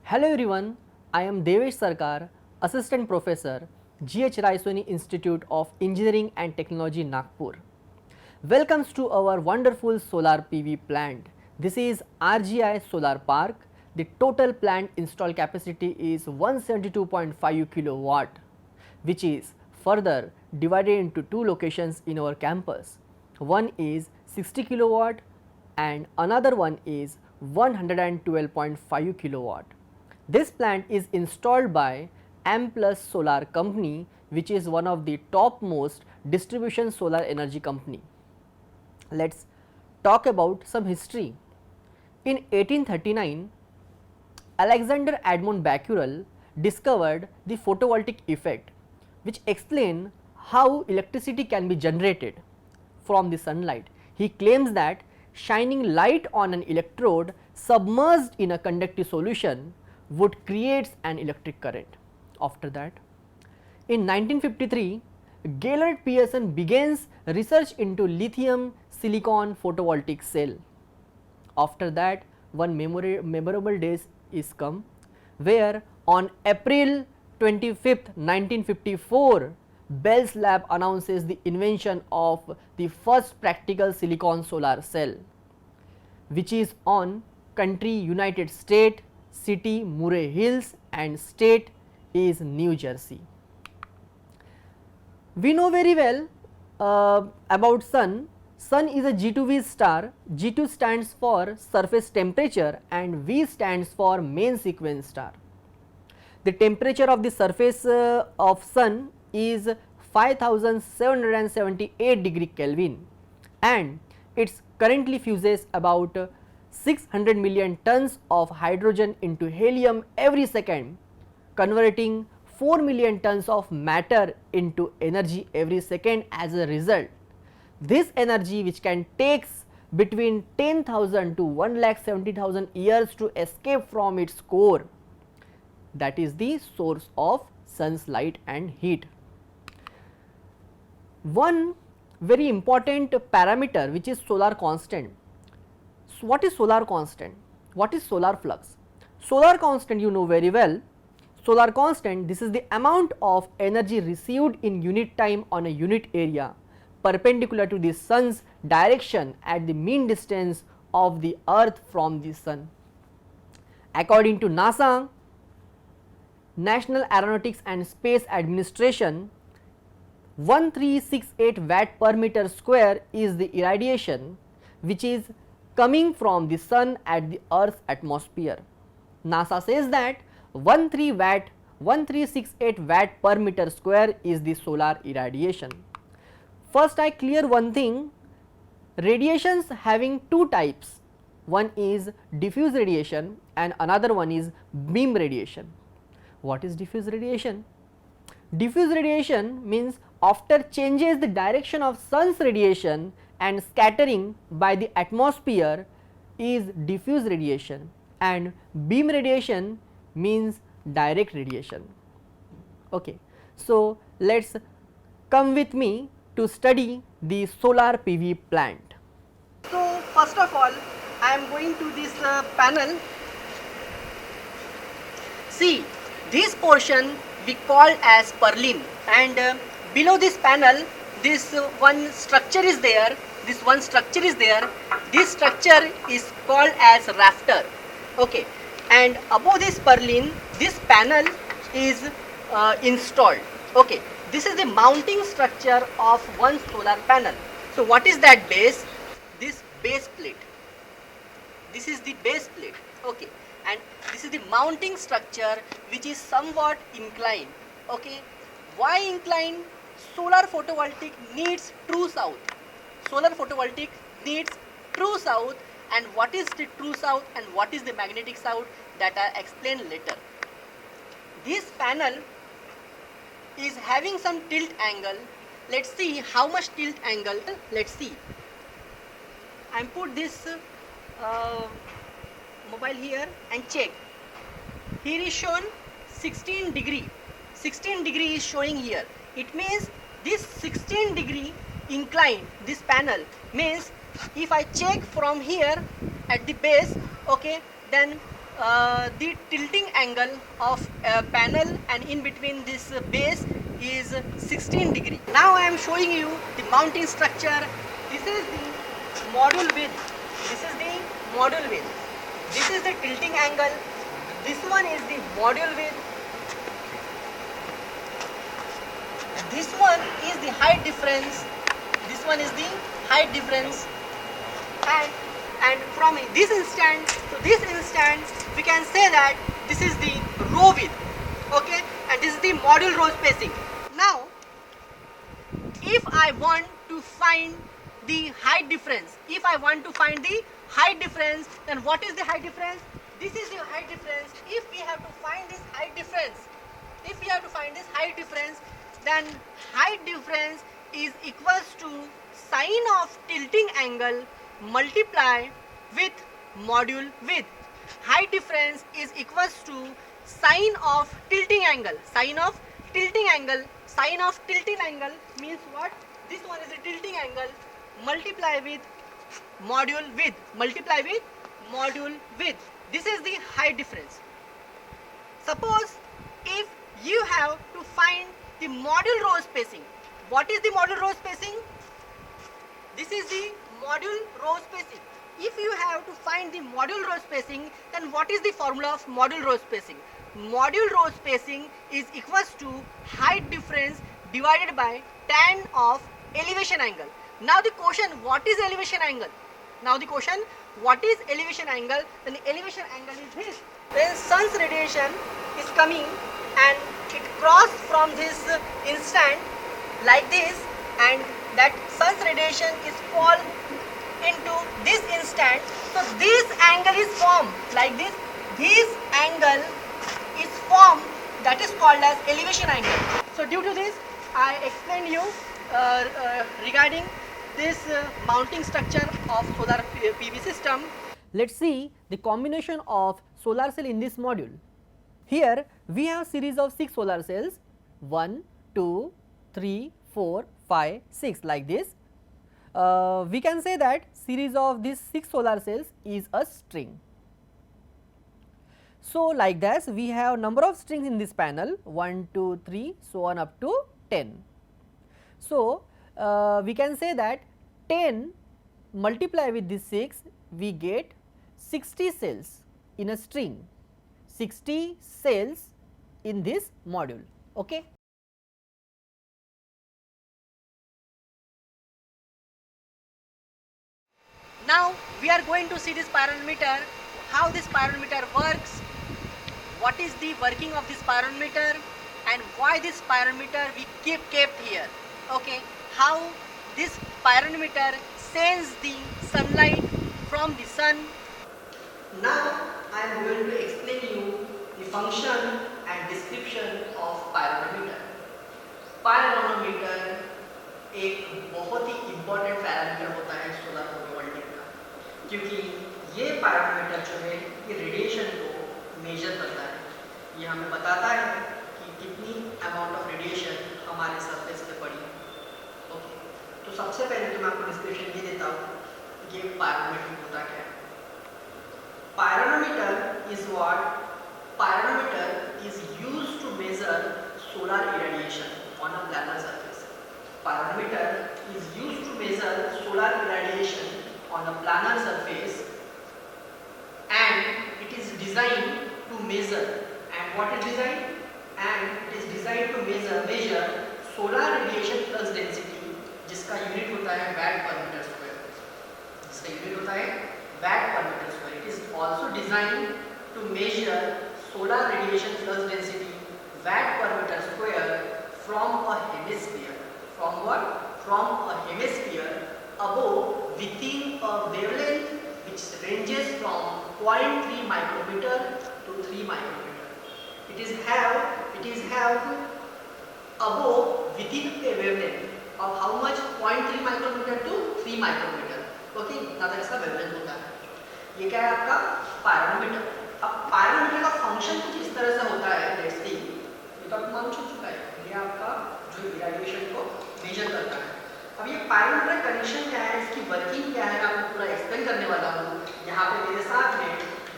Hello everyone, I am Devesh Sarkar, Assistant Professor, GH Raisoni Institute of Engineering and Technology, Nagpur. Welcomes to our wonderful solar PV plant. This is RGI Solar Park. The total plant installed capacity is 172.5 kilowatt, which is further divided into two locations in our campus. One is 60 kilowatt and another one is 112.5 kilowatt. This plant is installed by M Plus Solar Company, which is one of the topmost distribution solar energy company. Let us talk about some history. In 1839, Alexander Edmund Becquerel discovered the photovoltaic effect, which explain how electricity can be generated from the sunlight. He claims that shining light on an electrode submerged in a conductive solution would create an electric current. After that, in 1953, Gaylord Pearson begins research into lithium silicon photovoltaic cell. After that, one memorable day is come, where on April 25th, 1954, Bell's Lab announces the invention of the first practical silicon solar cell, which is on country United States, city Murray Hills and state is New Jersey. We know very well about Sun. Sun is a G2V star. G2 stands for surface temperature and V stands for main sequence star. The temperature of the surface of Sun is 5778 degree Kelvin and it currently fuses about 600 million tons of hydrogen into helium every second, converting 4 million tons of matter into energy every second as a result. This energy, which can take between 10,000 to 1,70,000 years to escape from its core, that is the source of sun's light and heat. One very important parameter, which is solar constant. So, what is solar constant? What is solar flux? Solar constant, you know very well. Solar constant, this is the amount of energy received in unit time on a unit area perpendicular to the sun's direction at the mean distance of the earth from the sun. According to NASA, National Aeronautics and Space Administration, 1368 watt per meter square is the irradiation which is coming from the sun at the earth's atmosphere. NASA says that 1368 watt per meter square is the solar irradiation. First, I clear one thing, radiations having two types, one is diffuse radiation and another one is beam radiation. What is diffuse radiation? Diffuse radiation means after changes the direction of sun's radiation and scattering by the atmosphere is diffuse radiation, and beam radiation means direct radiation. Okay. So, let us come with me to study the solar PV plant. So, first of all, I am going to this panel. See, this portion we call as purlin, and below this panel this one structure is there, this structure is called as rafter. Okay. And above this purlin, this panel is installed. Okay. This is the mounting structure of one solar panel. So, what is that base? This base plate. This is the base plate. Okay. And this is the mounting structure which is somewhat inclined. Okay. Why inclined? Solar photovoltaic needs true south. Solar photovoltaic needs true south, and what is the true south and what is the magnetic south, that I explain later. This panel is having some tilt angle. Let's see how much tilt angle. Let's see. I put this mobile here and check. Here is shown 16 degree. 16 degree is showing here. It means this 16 degree incline, this panel means if I check from here at the base, okay, then the tilting angle of a panel, and in between this base is 16 degree. Now I am showing you the mounting structure. This is the module width. This is the module width. This is the tilting angle. This one is the module width. This one is the height difference. This one is the height difference. And from this instant to this instant, we can say that this is the row width. Okay, and this is the module row spacing. Now, if I want to find the height difference, then what is the height difference? This is the height difference. If we have to find this height difference, then height difference is equals to sine of tilting angle multiply with module width. Height difference is equals to sine of tilting angle. Sine of tilting angle means what? This one is the tilting angle multiply with module width. This is the height difference. Suppose if you have to find the module row spacing. What is the module row spacing? This is the module row spacing. If you have to find the module row spacing, then what is the formula of module row spacing? Module row spacing is equals to height difference divided by tan of elevation angle. Now the question, what is elevation angle? Then the elevation angle is this. When sun's radiation is coming and it cross from this instant like this, and that sun's radiation is fall into this instant, so this angle is formed like this. This angle is formed, that is called as elevation angle. So due to this, I explained you regarding this mounting structure of solar PV system. Let's see the combination of solar cell in this module. Here we have series of 6 solar cells, 1, 2, 3, 4, 5, 6 like this. We can say that series of these 6 solar cells is a string. So like this we have number of strings in this panel 1, 2, 3 so on up to 10. So we can say that 10 multiply with this 6, we get 60 cells in a string, 60 cells in this module. Okay. Now we are going to see this pyrometer, how this pyrometer works, what is the working of this pyrometer, and why this pyrometer we kept here. Okay, how this pyrometer sends the sunlight from the sun. Now I am going to explain you the function and description of pyrometer. Pyranometer एक बहुत ही important parameter होता है solar photovoltaic का, क्योंकि ये parameter जो है ये रेडिएशन को मेजर करता है। ये हमें बताता है कि कितनी अमाउंट ऑफ रेडिएशन हमारे सरफेस पे पड़ी है। ओके, तो सबसे पहले तो मैं आपको डिस्क्रिप्शन ये देता हूँ कि ये पायरोनोमीटर होता क्या है। Pyranometer is what? Pyrometer is used to measure solar irradiation on a planar surface. Pyrometer is used to measure solar irradiation on a planar surface, and it is designed to measure. And what is designed? And it is designed to measure solar radiation flux density, जिसका unit होता है watt per meter square. जिसका unit होता है watt per meter square. It is also designed to measure solar radiation flux density watt per meter square from a hemisphere. From what? From a hemisphere above within a wavelength which ranges from 0.3 micrometer to 3 micrometer. It is have above within a wavelength of how much? 0.3 micrometer to 3 micrometer. Okay, ना तो इसका wavelength होता है। ये क्या है आपका pyrometer. अब पायरोमीटर का फंक्शन कुछ इस तरह से होता है। लेट्स सी, ये तो आपको मालूम चुका है, ये आपका जो इरेडिएशन को मेजर करता है। अब ये पायरोमीटर कनेक्शन क्या है, इसकी वर्किंग क्या है, मैं आपको पूरा एक्सप्लेन करने वाला हूँ। यहाँ पे मेरे साथ में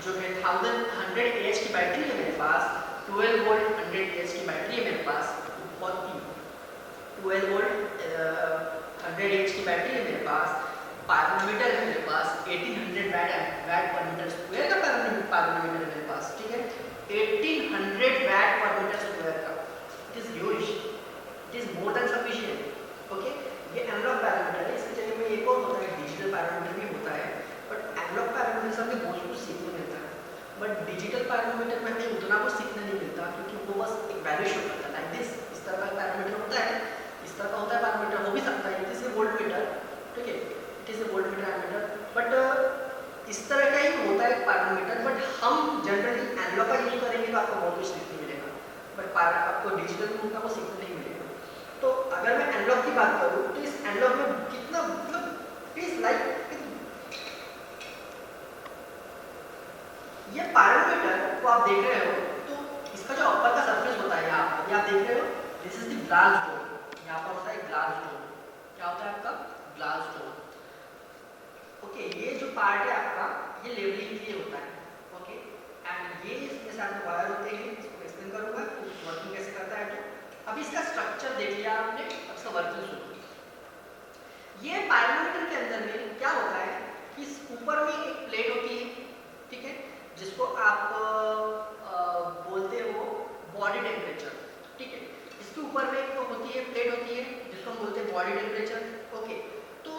जो है 1100 बैटरी है मेरे पास, 12 वोल्ट 100 एच की बैटरी है मेरे पास, बहुत ही 12 वोल्ट 100 एच की बैटरी है मेरे पास, पायरोमीटर है मेरे पास, 1800 वैट पर मीटर स्क्वायर का पायरोमीटर है मेरे पास, ठीक है, 1800 वैट पर मीटर स्क्वायर का, it is huge, it is more than sufficient. Okay, ये एनालॉग पैरामीटर है, इसके जगह में एक और होता है डिजिटल पैरामीटर भी होता है, बट एनालॉग पैरामीटर से हमें बहुत कुछ सीखने मिलता है, बट डिजिटल पैरामीटर में हमें उतना कुछ सीखने नहीं मिलता, क्योंकि वो बस एक वैल्यू शो करता है, लाइक दिस, इस तरह का पैरामीटर होता है, इस तरह का होता है पैरामीटर, हो भी सकता है, it is a volt meter, ठीक है, it is a volt meter ammeter, but इस तरह का ही होता है पैरामीटर, बट हम जनरली एनालॉग का यूज करेंगे तो आपको बहुत कुछ सीखने मिलेगा, बट आपको डिजिटल में उतना कुछ सीखने नहीं मिलेगा। तो अगर मैं एनालॉग की बात करूँ तो इस एनालॉग में कितना मतलब इज लाइक ये पैरामीटर को आप देख रहे हो, तो इसका जो अपर का सरफेस होता है यहाँ पर, ये आप देख रहे हो, this is the glass door, यहाँ पर होता है ग्लास डोर, क्या होता है आपका ग्लास डोर। ओके, ये जो पार्ट है आपका ये लेवलिंग के लिए होता है, ओके, एंड ये इसके साथ वायर होते हैं, इसको एक्सप्लेन करूंगा वर्किंग कैसे करता है। तो अभी इसका स्ट्रक्चर देख लिया आपने, अब इसका वर्किंग सुनो। ये पैरामीटर के अंदर में क्या होता है कि इस ऊपर में एक प्लेट होती है, ठीक है, जिसको आप बोलते हो बॉडी टेम्परेचर, ठीक है, इसके ऊपर में एक होती है प्लेट होती है जिसको हम बोलते हैं बॉडी टेम्परेचर। ओके, तो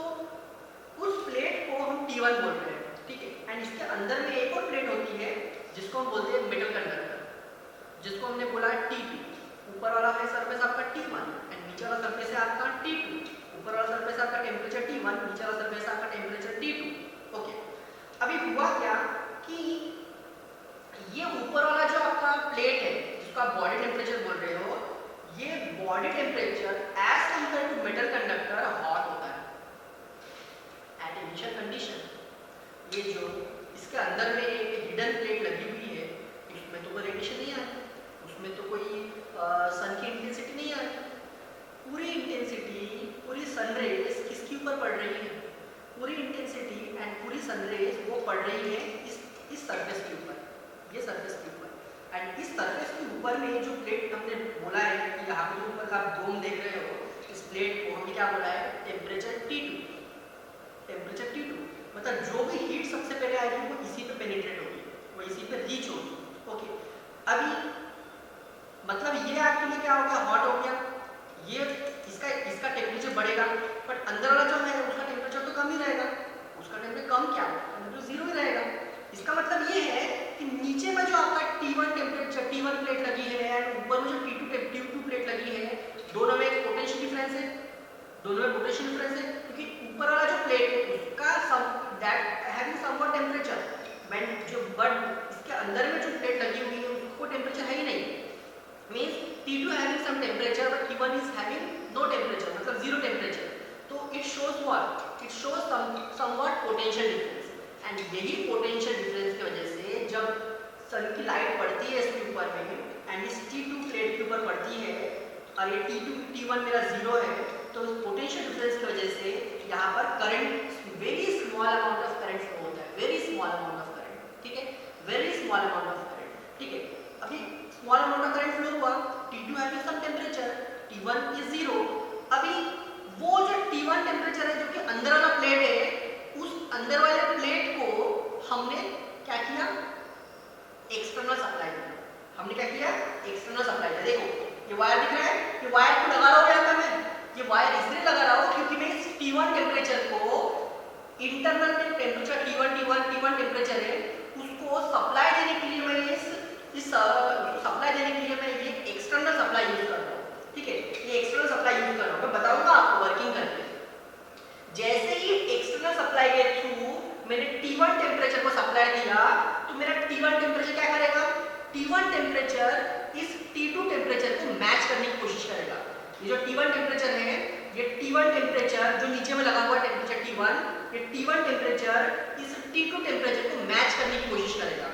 उस प्लेट को हम T1 बोल रहे हैं, ठीक है, एंड इसके अंदर में एक और प्लेट होती है जिसको हम बोलते हैं मेटल कंडक्टर, जिसको हमने बोला T2। ऊपर वाला है सरफेस आपका T1 एंड नीचे वाला सरफेस है आपका T2। ऊपर वाला सरफेस आपका टेम्परेचर T1, नीचे वाला सरफेस आपका टेम्परेचर T2। ओके, अभी हुआ क्या कि ये ऊपर वाला जो आपका प्लेट है जिसको आप बॉडी टेम्परेचर बोल रहे हो, ये body temperature as compare to metal conductor hot होता है एट इनिशियल कंडीशन। ये जो इसके अंदर में एक हिडन प्लेट लगी हुई है, उसमें तो कोई रेडिएशन नहीं आया, उसमें तो कोई सन की इंटेंसिटी नहीं आ रही, पूरी इंटेंसिटी पूरी सन रेज किसके ऊपर पड़ रही है, पूरी इंटेंसिटी एंड पूरी सन रेज वो पड़ रही है इस सरफेस के ऊपर, ये सरफेस के ऊपर, एंड इस सरफेस के ऊपर में जो प्लेट हमने बोला है कि यहाँ पे जो ऊपर का आप डोम देख रहे हो, इस प्लेट को हमने क्या बोला है टेम्परेचर T2, टेम्परेचर T2, मतलब जो भी हीट सबसे पहले आएगी वो इसी पे पेनिट्रेट होगी, वो इसी पे रीच होगी। ओके, अभी मतलब ये एक्चुअली क्या हो गया, हॉट हो गया, ये इसका टेम्परेचर बढ़ेगा, बट अंदर वाला जो है उसका टेम्परेचर तो कम ही रहेगा, उसका टेम्परेचर कम क्या टेम्परेचर जीरो ही रहेगा। इसका मतलब ये है कि नीचे में जो आपका T1 टेम्परेचर T1 प्लेट लगी है एंड ऊपर में जो T2 प्लेट लगी है, दोनों में एक पोटेंशियल डिफरेंस है, दोनों में पोटेंशियल डिफरेंस है, क्योंकि ऊपर वाला जो प्लेट है उसका that having somewhat temperature, when जो बट इसके अंदर में जो प्लेट लगी हुई है उसको टेम्परेचर है ही नहीं, means T2 having some temperature but T1 is having no temperature, मतलब zero temperature, तो it shows what, it shows somewhat potential difference, and यही potential difference की वजह से जब सन की लाइट पड़ती है इसके ऊपर में एंड इस T2 प्लेट के ऊपर पड़ती है और ये T1 मेरा जीरो है, तो इस पोटेंशियल डिफरेंस की वजह से यहाँ पर current very small amount of current flow होता है, very small amount of current, ठीक है, very small amount of current, ठीक है। अभी small amount of current flow हुआ, T2 having some temperature, T1 is zero. अभी वो जो T1 टेम्परेचर है जो कि अंदर वाला प्लेट है, उस अंदर वाले प्लेट को हमने क्या किया, एक्सटर्नल सप्लाई दिया, हमने क्या किया एक्सटर्नल सप्लाई दिया। देखो ये वायर दिख रहा है, ये वायर को लगा रहा हूँ यहाँ पर मैं, ये वायर इसलिए लगा रहा हूँ क्योंकि मैं इस T1 टेम्परेचर को इंटरनल टेम्परेचर T1 टेम्परेचर है उसको सप्लाई देने के लिए मैं इस सप्लाई देने के लिए मैं ये एक्सटर्नल सप्लाई यूज कर रहा हूँ, ठीक है, ये एक्सटर्नल सप्लाई यूज कर रहा हूँ, मैं बताऊंगा आपको वर्किंग करके। जैसे ही एक्सटर्नल सप्लाई के थ्रू मैंने T1 टेम्परेचर को सप्लाई दिया तो मेरा T1 टेम्परेचर क्या करेगा, T1 टेम्परेचर इस T2 टेम्परेचर को मैच करने की कोशिश करेगा। ये जो T1 टेम्परेचर है, ये T1 टेम्परेचर जो नीचे में लगा हुआ टेम्परेचर T1, ये T1 टेम्परेचर इस T2 टेम्परेचर को मैच करने की कोशिश करेगा,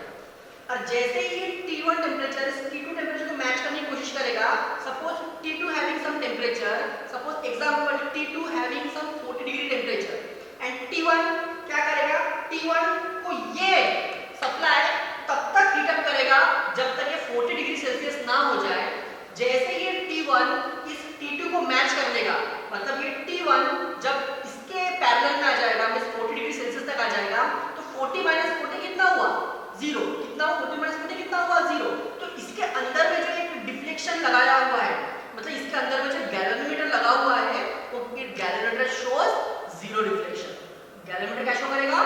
और जैसे ही ये T1 टेम्परेचर इस T2 टेम्परेचर को मैच करने की कोशिश करेगा, suppose T2 having some temperature, suppose example T2 having some 40 degree temperature and T1 क्या करेगा, T1 को ये सप्लाई तब तक हीट अप करेगा जैसे ये T1 इस T2 को मैच कर लेगा, मतलब ये T1 जब इसके पैरेलल में आ जाएगा, मींस 40 डिग्री सेल्सियस तक आ जाएगा, तो 40 माइनस 40 कितना हुआ? 0। कितना हुआ? 40 माइनस 40 कितना हुआ? 0। तो इसके अंदर में जो एक डिफ्लेक्शन लगाया हुआ है, मतलब इसके अंदर में जो गैलोरीमीटर लगा हुआ है, वो गैलोरीमीटर शोज 0 डिफ्लेक्शन। गैलोरीमीटर क्या शो करेगा?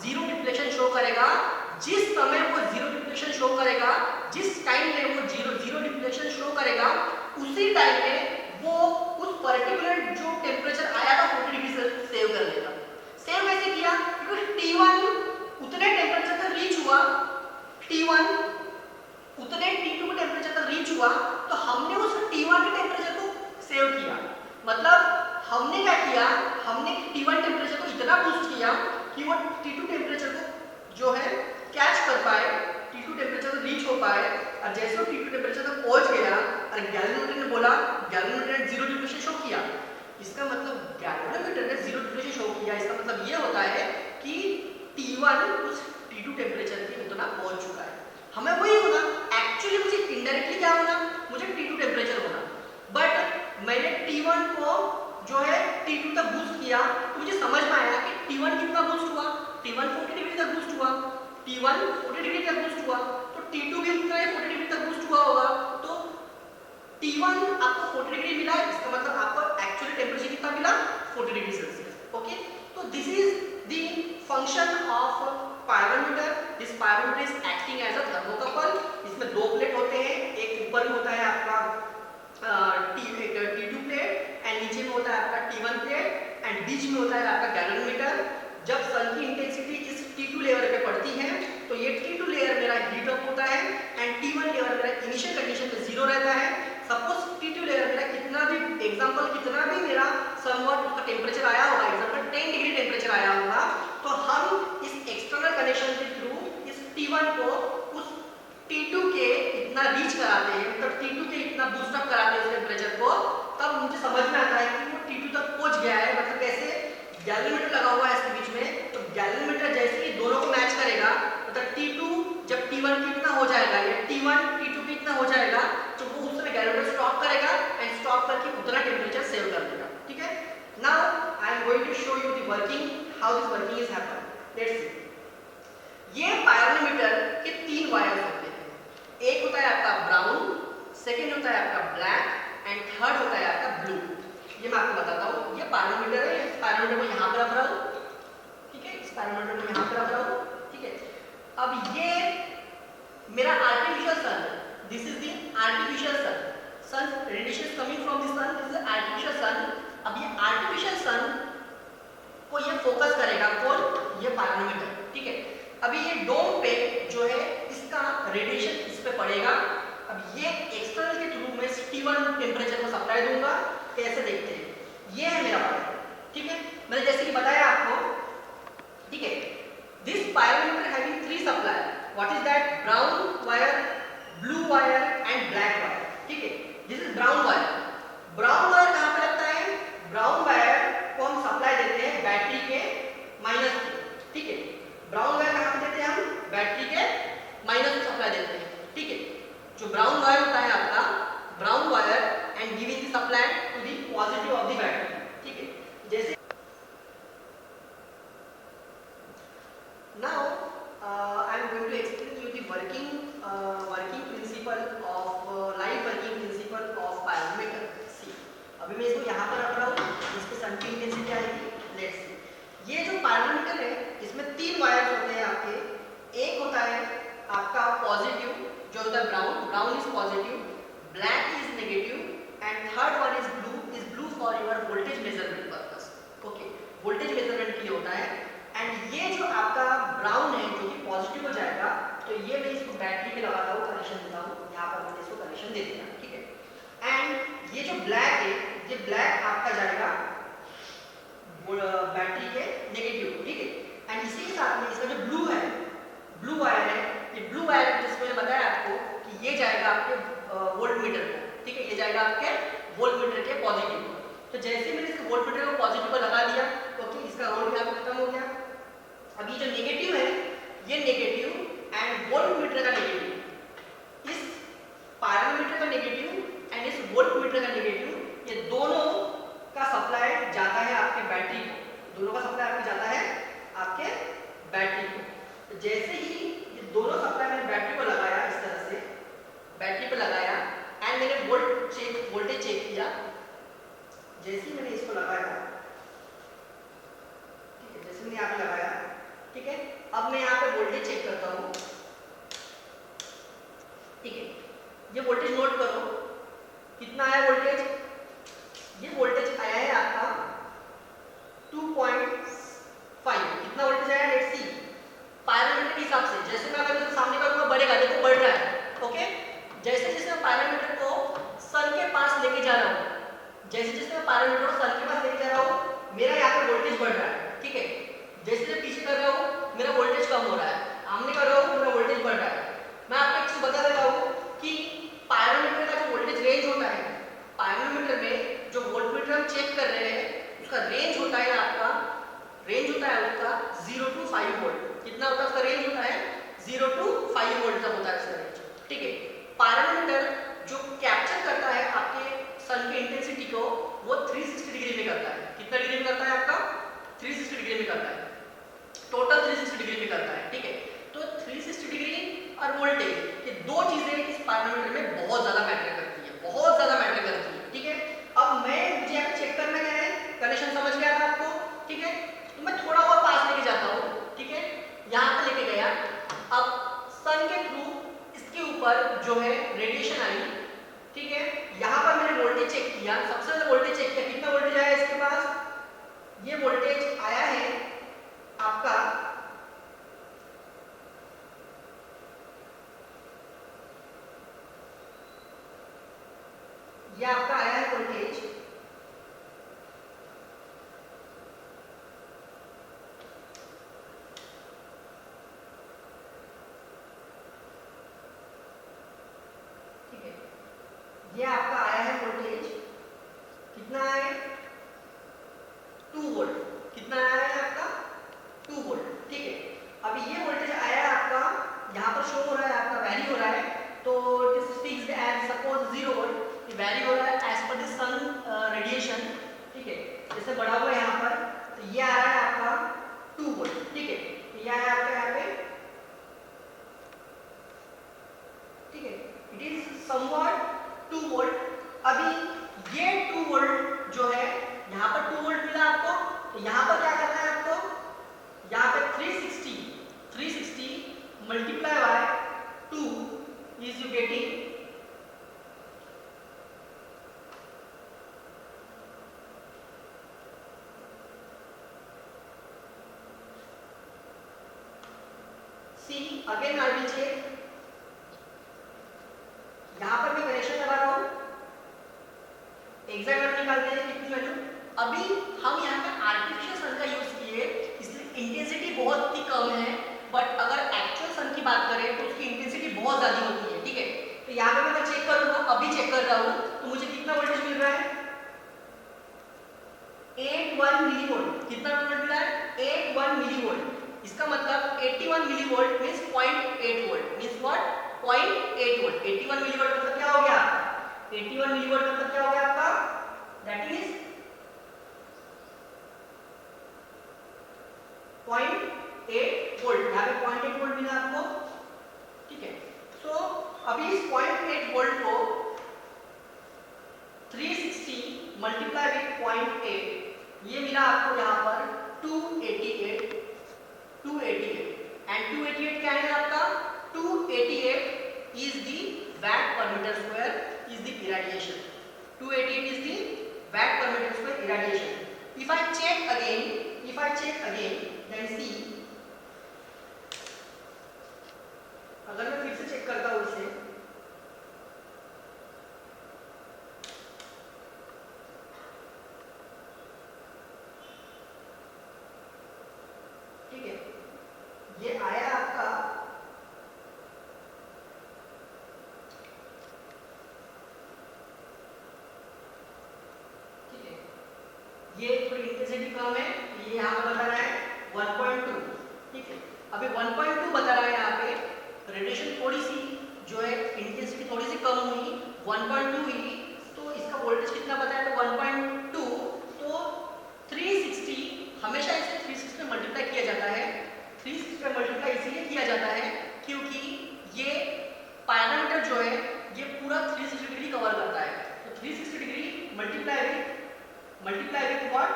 0 डिफ्लेक्शन शो करेगा। जिस समय वो 0 डिफ्लेक्शन शो करेगा, जिस टाइम में वो 0 डिफ्लेक्शन शो करेगा, उसी टाइम में वो उस पर्टिकुलर जो टेम्परेचर आया था 40 डिग्री सेल्सियस सेव कर लेगा। सेव कैसे किया? क्योंकि T1 उतने टेम्परेचर तक रीच हुआ, T1 उतने T2 के टेम्परेचर तक रीच हुआ, तो हमने उस T1 के टेम्परेचर को सेव किया। मतलब हमने क्या किया? हमने T1 टेम्परेचर को इतना बूस्ट किया कि वो T2 टेम्परेचर को जो है कैच कर पाए, T2 टेम्परेचर तक रीच हो पाए। और जैसे वो T2 टेम्परेचर तक पहुंच गया और गैलोरीमीटर ने बोला, गैलोरीमीटर ने 0 डिफ्लेक्शन शो किया। इसका मतलब गैलोरीमीटर ने 0 डिफ्लेक्शन शो किया, इसका मतलब ये होता है कि T1 उस T2 टेम्परेचर के उतना पहुंच चुका है। हमें वही होना, एक्चुअली मुझे इनडायरेक्टली क्या होना? मुझे T2 टेम्परेचर होना, बट मैंने T1 को जो है T2 तक बूस्ट किया, तो मुझे समझ में आया कि T1 कितना बूस्ट हुआ? T1 40 डिग्री तक बूस्ट हुआ, T1 40 डिग्री तक बूस्ट हुआ, तो T2 भी उतना ही 40 डिग्री तक बूस्ट हुआ होगा। तो T1 आपको 40 डिग्री मिला, इसका मतलब आपको एक्चुअली टेम्परेचर कितना मिला? 40 डिग्री सेल्सियस। ओके, तो this is the function of pyrometer. This pyrometer is acting as a thermocouple. इसमें दो प्लेट होते हैं, एक ऊपर में होता है आपका T2 प्लेट एंड नीचे में होता है आपका T1 प्लेट एंड बीच में होता है आपका गैलोरीमीटर। जब सन की इंटेंसिटी इस T2 लेयर पे पड़ती है, तो ये T2 लेयर मेरा हीट अप होता है एंड T1 लेयर मेरा इनिशियल कंडीशन पे 0 रहता है। सपोज T2 लेयर मेरा कितना भी मेरा समवट उसका टेम्परेचर आया होगा, एग्जांपल 10 डिग्री टेम्परेचर आया होगा, तो हम इस एक्सटर्नल कनेक्शन के थ्रू इस T1 को उस T2 के इतना रीच कराते हैं, मतलब T2 के इतना बूस्ट अप कराते हैं उस टेम्परेचर को, तब मुझे समझ में आता है कि वो T2 तक पहुंच गया है। मतलब कैसे? गैलोरीमीटर लगा हुआ है इसके बीच में, तो गैलोरीमीटर जैसे ही दोनों को मैच करेगा, मतलब T2 जब T1 कितना हो जाएगा, या T1 T2 कितना हो जाएगा, तो वो उस समय गैलोरीमीटर स्टॉप करेगा एंड स्टॉप करके उतना टेम्परेचर सेव कर देगा। ठीक है, now I am going to show you the working, how this working is happen. Let's see. ये पायरोमीटर के 3 वायर्स होते हैं, एक होता है आपका ब्राउन, सेकंड होता है आपका ब्लैक एंड थर्ड होता है आपका ब्लू। ये मैं आपको बताता हूँ। ये पायरोमीटर है, इस पायरोमीटर को यहाँ पे रख रहा हूँ, ठीक है, इस पायरोमीटर को यहाँ पे रख रहा हूँ, ठीक है। अब ये मेरा आर्टिफिशियल सन है, this is the artificial sun, sun radiation coming from the sun, this is artificial sun. अब ये आर्टिफिशियल सन को ये फोकस करेगा, कौन? ये पायरोमीटर, ठीक है। अभी ये डोम पे जो है इसका रेडिएशन इस पे पड़ेगा। अब ये एक्सटर्नल के थ्रू मैं T1 टेम्परेचर को सप्लाई दूंगा। कैसे देखते हैं? ये है मेरा वायर, ठीक है, मैंने जैसे कि बताया आपको, ठीक है। This pyrometer having 3 supply, what is that? Brown wire, blue wire and black wire, ठीक है। This is brown wire. Brown wire कहाँ पे लगता है? ब्राउन वायर को हम सप्लाई देते हैं बैटरी के माइनस को, ठीक है। ब्राउन वायर कहाँ पे देते हैं हम? बैटरी के माइनस को सप्लाई देते हैं, ठीक है। जो ब्राउन वायर होता है आपका, brown wire and giving the supply to the positive of the battery, ठीक है। जैसे now I am going to explain you the working principle of live working principle of pyrometer. See, अभी मैं इसको यहाँ पर रख रहा हूँ, इस पे सन की इंटेंसिटी आएगी। लेट्स सी, ये जो पायरोमीटर है इसमें 3 वायर्स होते हैं आपके। एक होता है आपका पॉजिटिव, जो होता है brown, brown is positive, black is negative and third one is blue for your voltage measurement purpose. Okay, voltage measurement के लिए होता है। एंड ये जो आपका ब्राउन है जो कि पॉजिटिव हो जाएगा, तो ये मैं इसको बैटरी पे लगाता हूँ, कनेक्शन देता हूँ, यहाँ पर मैंने इसको कनेक्शन दे दिया, ठीक है। एंड ये जो ब्लैक है, ये ब्लैक आपका जाएगा बैटरी के नेगेटिव, ठीक है। एंड इसी के साथ में इसका जो ब्लू है, ब्लू वायर है, ये ब्लू वायर जिसको मैंने बताया आपको कि ये जाएगा आपके वोल्ट मीटर को, ठीक है, ये जाएगा आपके वोल्ट मीटर के पॉजिटिव को। तो जैसे मैंने इसको वोल्ट मीटर को पॉजिटिव पर लगा दिया, ओके, इसका रोल यहाँ पे खत्म हो गया। अब ये जो नेगेटिव है, ये नेगेटिव एंड वोल्ट मीटर का नेगेटिव, इस पायरोमीटर का नेगेटिव वोल्टमीटर का नेगेटिव, ये दोनों का सप्लाई जाता है आपके बैटरी को, दोनों का सप्लाई आपके जाता है आपके बैटरी को। तो जैसे ही ये दोनों सप्लाई मैंने बैटरी को लगाया, इस तरह से बैटरी पे लगाया एंड मैंने वोल्टेज चेक किया। जैसे ही मैंने इसको लगाया, ठीक है, जैसे मैंने यहाँ पे लगाया, ठीक है, अब मैं यहाँ पे वोल्टेज चेक करता हूँ, ठीक है, ये वोल्टेज नोट करो, कितना आया वोल्टेज, ये वोल्टेज आया है आपका 2.5, कितना वोल्टेज आया, लेट्स सी, पायरोमीटर के हिसाब से, जैसे मैं अगर सामने करूंगा बढ़ेगा, देखो बढ़ रहा है, ओके, जैसे जैसे मैं पायरोमीटर को सन के पास लेके जा रहा हूँ, जैसे जैसे मैं पायरोमीटर को सन के पास लेके जा रहा हूँ, मेरा यहाँ पे वोल्टेज बढ़ रहा है, ठीक है, जैसे जैसे पीछे कर रहा हूँ मेरा वोल्टेज कम हो रहा है, सामने कर रहा हूँ मेरा वोल्टेज बढ़ रहा है। मैं आपको एक चीज बता देता हूँ कि पायरोमीटर का जो वोल्टेज रेंज होता है, पायरोमीटर में जो वोल्टमीटर हम चेक कर रहे हैं उसका रेंज होता है आपका, रेंज होता है उसका 0 to 5 वोल्ट, कितना होता है उसका रेंज होता है 0 to 5 वोल्ट तक होता है उसका रेंज, ठीक है। पायरोमीटर जो कैप्चर करता है आपके सन की इंटेंसिटी को वो 360 डिग्री में करता है, कितना डिग्री में करता है आपका, 360 डिग्री में करता है, टोटल 360 डिग्री में करता है, ठीक है। तो 360 डिग्री और वोल्टेज, ये दो चीजें इस पायरोमीटर में बहुत ज्यादा मैटर करती है, बहुत ज्यादा मैटर करती है, ठीक है। अब मुझे यहाँ पे चेक करना क्या है, कनेक्शन समझ गया था आपको, ठीक है, तो मैं थोड़ा और पास लेके जाता हूँ, ठीक है, यहाँ पे लेके गया, अब सन के थ्रू इसके ऊपर जो है रेडिएशन आई, ठीक है, यहाँ पर मैंने वोल्टेज चेक किया, सबसे पहले वोल्टेज चेक किया, कितना वोल्टेज आया इसके पास, ये वोल्टेज आया है आपका ये आपका आया है वोल्टेज, ठीक है, ये आपका आया है वोल्टेज, कितना आया है 2 वोल्ट, कितना आया है आपका 2 वोल्ट, ठीक है। अभी ये वोल्टेज आया है आपका, यहाँ पर शो हो रहा है आपका वैरी हो रहा है, तो this is fixed as suppose 0 volt, ये वैरी हो रहा है as per the sun radiation, ठीक है, जैसे बढ़ा हुआ है यहाँ पर, तो ये आ रहा है आपका 2 वोल्ट, ठीक है, तो ये आया आपका यहाँ पे, ठीक है, इट इज समवॉट 2 वोल्ट। अभी ये 2 वोल्ट जो है, यहाँ पर 2 वोल्ट मिला आपको, तो यहाँ पर क्या करना है आपको, यहाँ पे 360 multiply by 2 is you getting 'See, again I will check, यहाँ पर मैं कनेक्शन लगा रहा हूँ, एग्जैक्ट वैल्यू निकालते हैं कितनी वैल्यू, अभी हम यहाँ पे आर्टिफिशियल सन का यूज किए, इसलिए इंटेंसिटी बहुत ही कम है, बट अगर एक्चुअल सन की बात करें तो उसकी इंटेंसिटी बहुत ज्यादा होती है, ठीक है। तो यहाँ पे मैं चेक करूंगा, अभी चेक कर रहा हूँ, तो मुझे कितना वोल्टेज मिल रहा है 81 मिलीवोल्ट, कितना वोल्ट मिला है 81 मिलीवोल्ट, इसका मतलब 81 millivolt means 0.8 volt, means what 0.8 volt, 81 millivolt मतलब क्या हो गया, 81 मिलीवोल्ट मतलब क्या हो गया आपका, दैट इज 0.8 वोल्ट, यहाँ पे 0.8 वोल्ट मिला आपको, ठीक है। सो अभी इस 0.8 वोल्ट को 360 मल्टीप्लाई विद 0.8, ये मिला आपको यहाँ पर 288 एंड 288 क्या है आपका, 288 is the watt per meter square is the irradiation, 288 is the watt per meter square irradiation. If I check again then see, अगर मैं फिर से चेक करता हूँ इसे, ठीक है, ये आया आपका ये थोड़ी इंटेंसिटी कम है, ये यहाँ पर बता रहा है 1.2, ठीक है। अभी 1.2 बता रहा है यहाँ पे, रेडिएशन थोड़ी सी जो है इंटेंसिटी थोड़ी सी कम हुई, 1.2 हुई, तो इसका वोल्टेज कितना पता है तो 1.2, तो 360 हमेशा इसे 360 में मल्टीप्लाई किया जाता है। 360 में मल्टीप्लाई इसलिए किया जाता है क्योंकि ये पैरामीटर जो है ये पूरा 360 डिग्री कवर करता है। तो 360 डिग्री मल्टीप्लाई विथ व्हाट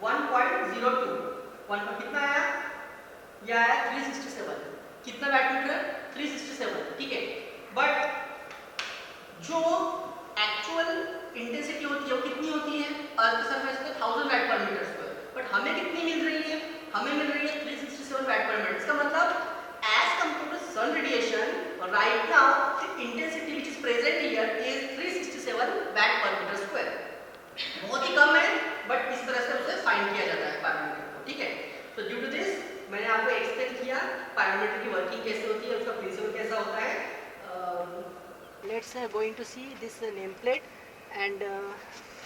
1.02, कितना आया, यह आया 367। कितना वैटमीटर 367, ठीक है। बट जो एक्चुअल इंटेंसिटी होती है वो कितनी होती है अर्थ के सरफेस पे 1000 watt per metre square, but हमें कितनी मिल रही है, हमें मिल रही है 367 वैट पर मिनट। इसका मतलब as compare to sun radiation right now the intensity which is present here is 367 watt per metre square. बहुत ही कम है, बट इस तरह से उसे फाइंड किया जाता है पैरामीटर को, ठीक है। तो ड्यू टू दिस मैंने आपको एक्सप्लेन किया पैरामीटर की वर्किंग कैसे होती है, उसका प्रिंसिपल कैसा होता है। Let's going to see this name plate and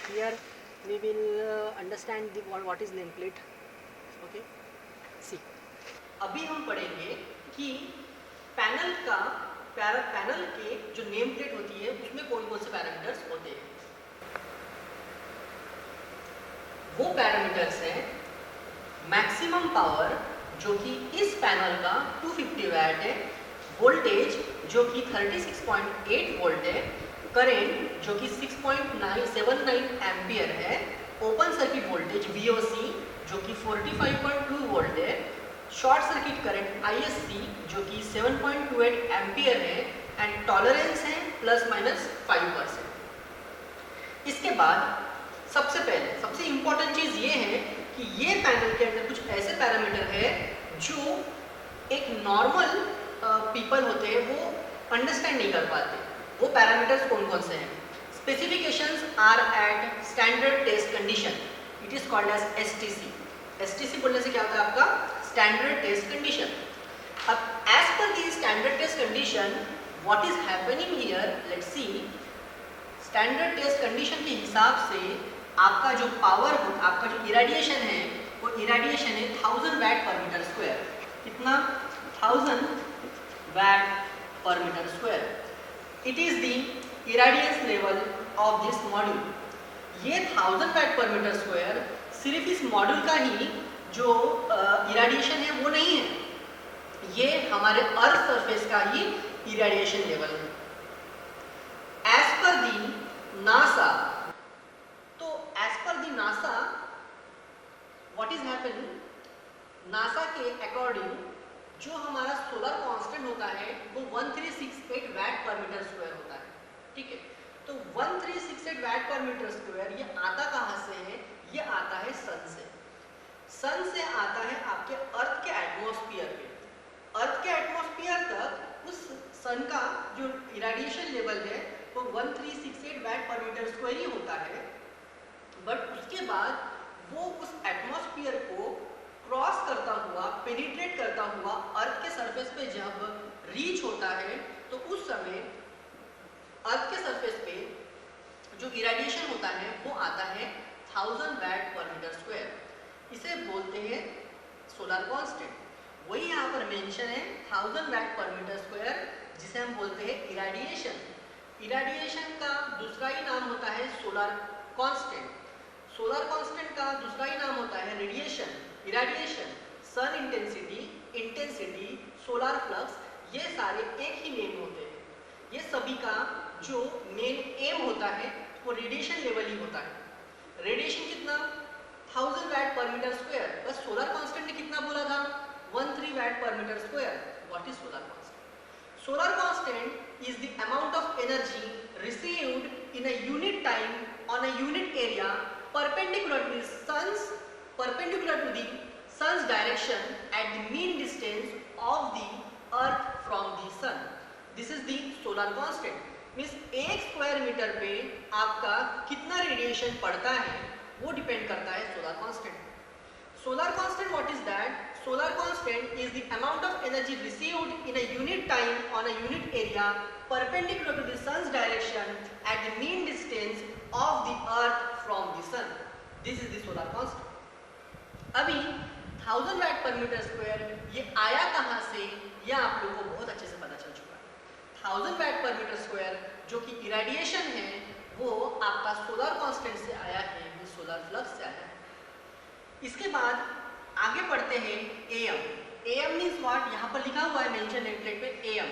here we will understand what is name plate. Okay, see अभी हम पढ़ेंगे कि पैनल के जो नेम प्लेट होती है उसमें कौन कौन से पैरामीटर्स होते हैं। वो पैरामीटर्स हैं मैक्सिमम पावर जो कि इस पैनल का 250 वैट है, वोल्टेज जो कि 36.8 वोल्ट है, करंट जो कि 6.979 एम्पियर है, ओपन सर्किट वोल्टेज VOC जो कि 45.2 वोल्ट है, शॉर्ट सर्किट करंट ISC जो कि 7.28 एम्पियर है एंड टॉलरेंस है ±5%। इसके बाद सबसे पहले सबसे इंपॉर्टेंट चीज़ ये है कि ये पैनल के अंदर कुछ ऐसे पैरामीटर है जो एक नॉर्मल पीपल होते हैं वो अंडरस्टैंड नहीं कर पाते। वो पैरामीटर्स कौन कौन से हैं? Specifications are at standard test condition, it is called as STC। STC बोलने से क्या होता है आपका स्टैंडर्ड टेस्ट कंडीशन। अब as per the standard test condition what is happening here, let's see. Standard test condition के हिसाब से आपका जो पावर, आपका जो इरेडिएशन है वो इरेडिएशन है 1000 वैट पर मीटर स्क्वायर। कितना? 1000 watt per metre square. It is the irradiance level of this module. ये 1000 वैट पर मीटर स्क्वायर सिर्फ इस मॉड्यूल का ही जो इरेडिएशन है वो नहीं है, ये हमारे अर्थ सरफेस का ही इरेडिएशन लेवल है। एज पर दी नासा, तो as per the NASA what is happening, NASA के अकॉर्डिंग जो हमारा सोलर कांस्टेंट होता है वो 1368 वैट पर मीटर स्क्वायर होता है, ठीक है। तो 1368 वैट पर मीटर स्क्वायर ये आता कहाँ से है? ये आता है सन से। सन से आता है आपके अर्थ के एटमॉस्फेयर पे। अर्थ के एटमॉस्फेयर तक उस सन का जो इरेडिएशन लेवल है वो 1368 वैट पर मीटर स्क्वायर ही होता है, बट उसके बाद वो उस एटमॉस्फेयर को क्रॉस करता हुआ, पेनिट्रेट करता हुआ अर्थ के सरफेस पे जब रीच होता है तो उस समय अर्थ के सरफेस पे जो इरेडिएशन होता है वो आता है 1000 वैट पर मीटर स्क्वायर। इसे बोलते हैं सोलर कांस्टेंट। वही यहाँ पर मेंशन है 1000 वैट पर मीटर स्क्वायर, जिसे हम बोलते हैं इरेडिएशन। इरेडिएशन का दूसरा ही नाम होता है सोलर कांस्टेंट। सोलर कांस्टेंट का दूसरा ही नाम होता है रेडिएशन, इरेडिएशन, सन इंटेंसिटी, सोलर फ्लक्स, ये सारे एक ही नेम होते हैं। ये सभी का जो मेन एम होता है वो रेडिएशन लेवल ही होता है। रेडिएशन कितना? 1000 वैट पर मीटर स्क्वायर, बस सोलर कांस्टेंट ने कितना बोला था? 13 watt per metre square. What is solar constant? Solar constant is the amount of energy received in a unit time on a unit area perpendicular to the sun's direction at the mean distance of the earth from the sun. This is the solar constant. Means 1 square metre पे आपका कितना radiation पड़ता है वो depend करता है solar constant. Solar constant, what is that? Solar constant is the amount of energy received in a unit time on a unit area perpendicular to the sun's direction at the mean distance of the earth from the sun. This is the solar constant. अभी 1000 watt per metre square ये आया कहाँ से, ये आप लोगों को बहुत अच्छे से पता चल चुका है। 1000 वैट पर मीटर स्क्वायर जो कि इरेडिएशन है वो आपका सोलर कांस्टेंट से आया है, वो सोलर फ्लक्स से आया है। इसके बाद आगे बढ़ते हैं एम। एम मीन्स व्हाट, यहाँ पर लिखा हुआ है मेंशन नेम प्लेट पे एम।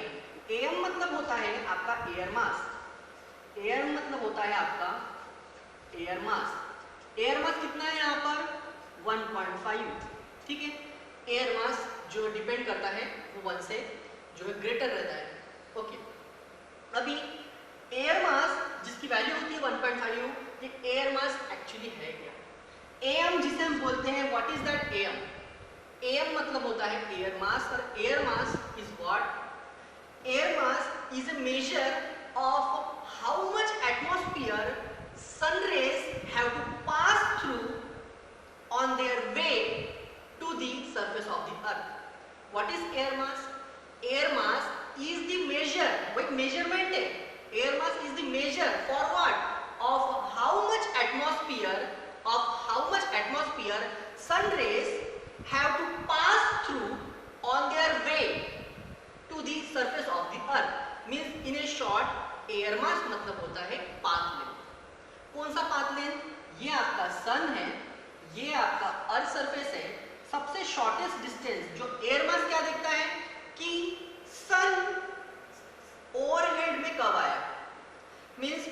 एम मतलब होता है आपका एयर मास। एयर मतलब होता है आपका एयर मास। एयर मास कितना है यहाँ पर 1.5, ठीक है। एयर मास जो डिपेंड करता है वो 1 से जो है ग्रेटर रहता है, ओके। अभी एयर मास जिसकी वैल्यू होती है 1.5, ये एयर मास एक्चुअली है क्या? एम जिसे हम बोलते हैं, what is that M? M मतलब होता है एयर मास, और air mass is what? Air mass is a measure of how much atmosphere sun rays have to pass through on their way to the surface of the earth. What is air mass? Air mass is the measure, वही measurement है। Air mass is the measure for what? Of how much atmosphere sun rays have to pass through on their way to the surface of the earth. Means in a short, air mass मतलब होता है path length. कौन सा path length? ये आपका सन है, ये आपका अर्थ सरफेस है। सबसे शॉर्टेस्ट डिस्टेंस जो एयर मास क्या देखता है कि सन ओवरहेड में कब आया, मींस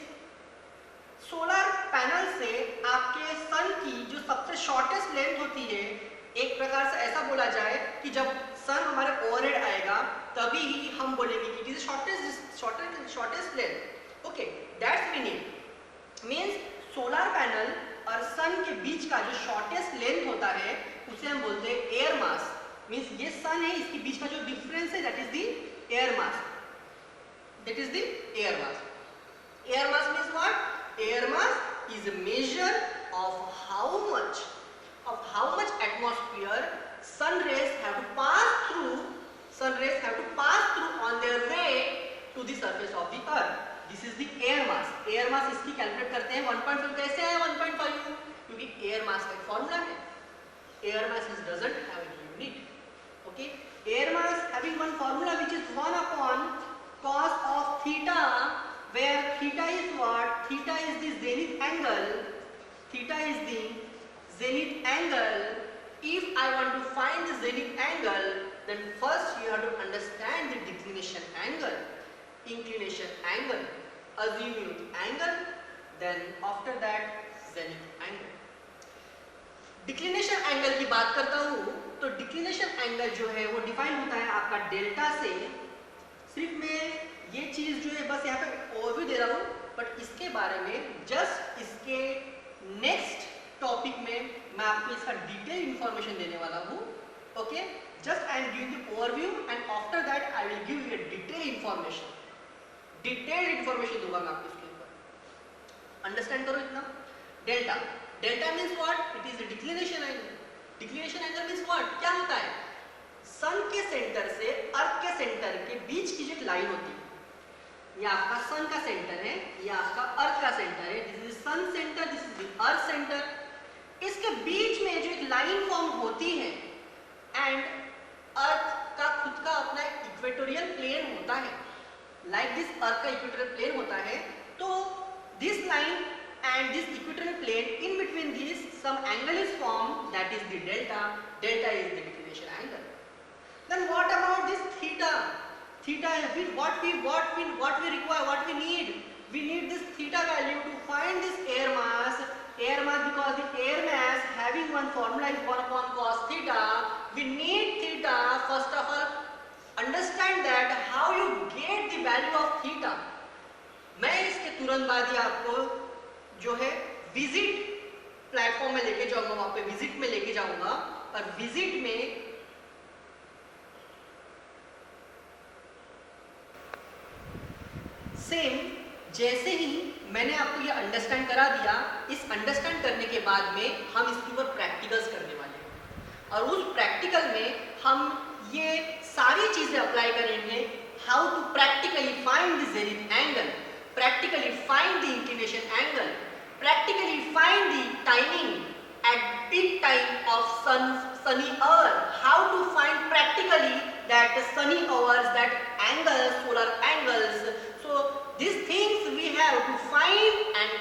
सोलर पैनल से आपके सन की जो सबसे शॉर्टेस्ट लेंथ होती है, एक प्रकार से ऐसा बोला जाए कि जब सन हमारे ओवरहेड आएगा तभी ही हम बोलेंगे कि it is shortest length, okay. That's means solar panel और सन के बीच का जो शॉर्टेस्ट लेंथ होता है उसे हम बोलते हैं एयर मास। मीन्स ये सन है, इसके बीच का जो डिफरेंस है that is the air mass, that is the air mass. Air mass means what? Air mass is a measure of how much atmosphere sun rays have to pass through on their way to the surface of the earth. This is the air mass. Air mass इसकी calculate करते हैं 1.5। कैसे है 1.5? क्योंकि air mass का formula है। Air mass doesn't have a unit, okay. Air mass having one formula which is 1 upon cos of theta, where theta is what? Theta is the zenith angle. Theta is the zenith angle. If I want to find the zenith angle, then first you have to understand the declination angle, inclination angle, azimuth angle, then after that zenith angle. Declination angle की बात करता हूँ तो declination angle जो है वो define होता है आपका डेल्टा से। सिर्फ मैं ये चीज जो है बस यहाँ पे ओवरव्यू दे रहा हूँ, बट इसके बारे में जस्ट इसके नेक्स्ट टॉपिक में मैं आपको इसका डिटेल इंफॉर्मेशन देने वाला हूँ, okay. Just I am giving the overview and after that I will give you detail information दूंगा मैं आपको इसके ऊपर। अंडरस्टैंड करो इतना। Delta, delta means what? It is the declination angle. Declination angle means what? क्या होता है? सन के सेंटर से अर्थ के सेंटर के बीच की जो लाइन होती है, ये आपका सन का सेंटर है, ये आपका अर्थ का सेंटर है। This is sun centre, this is the earth centre. इसके बीच में जो एक लाइन फॉर्म होती है एंड अर्थ का खुद का अपना इक्वेटोरियल प्लेन होता है, लाइक दिस अर्थ का इक्वेटोरियल प्लेन होता है। तो this line and this equatorial plane, in between these some angle is formed, that is the delta. Delta is the declination angle. Then what about this theta? Theta is what we require, what we need. We need this theta value to find this air mass. Air mass, because the air mass having one formula is 1 upon cos theta. We need theta. First of all, understand that how you get the value of theta. मैं इसके तुरंत बाद ही आपको जो है visit platform में लेके जाऊंगा, वहां पे विजिट में लेके जाऊंगा। और विजिट में सेम जैसे ही मैंने आपको ये अंडरस्टैंड करा दिया, इस अंडरस्टैंड करने के बाद में हम इसके ऊपर प्रैक्टिकल्स करने वाले हैं और उस प्रैक्टिकल में हम ये सारी चीजें अप्लाई करेंगे। How to practically find the zenith angle, practically find the inclination angle, practically find the timing at peak time of sunny hour, how to find practically that sunny hours, that angles, solar angles. So these things we have to find and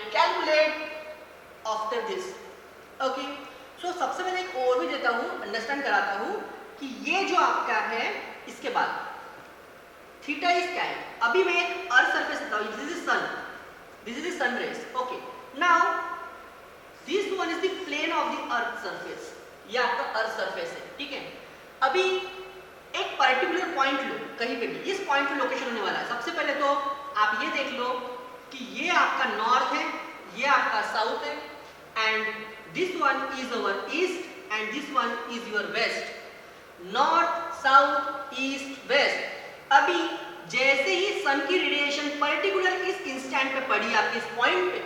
calculate after this. Okay, so सबसे पहले एक overview देता हूँ, understand कराता हूँ कि ये जो आपका है इसके बाद थीटा इज क्या है। अभी मैं एक अर्थ सरफेस देता हूँ, this is sun, this is the sun rays. Okay, now this one is the plane of the earth surface, ये आपका अर्थ सरफेस है, ठीक है। अभी एक पर्टिकुलर पॉइंट लो कहीं पे भी, इस पॉइंट पे लोकेशन होने वाला है। सबसे पहले तो आप ये देख लो कि ये आपका नॉर्थ है, ये आपका साउथ है, and this one is our east and this one is your west. North south east west. अभी जैसे ही सन की रेडिएशन पर्टिकुलर इस इंस्टेंट पे पड़ी आपकी इस पॉइंट पे,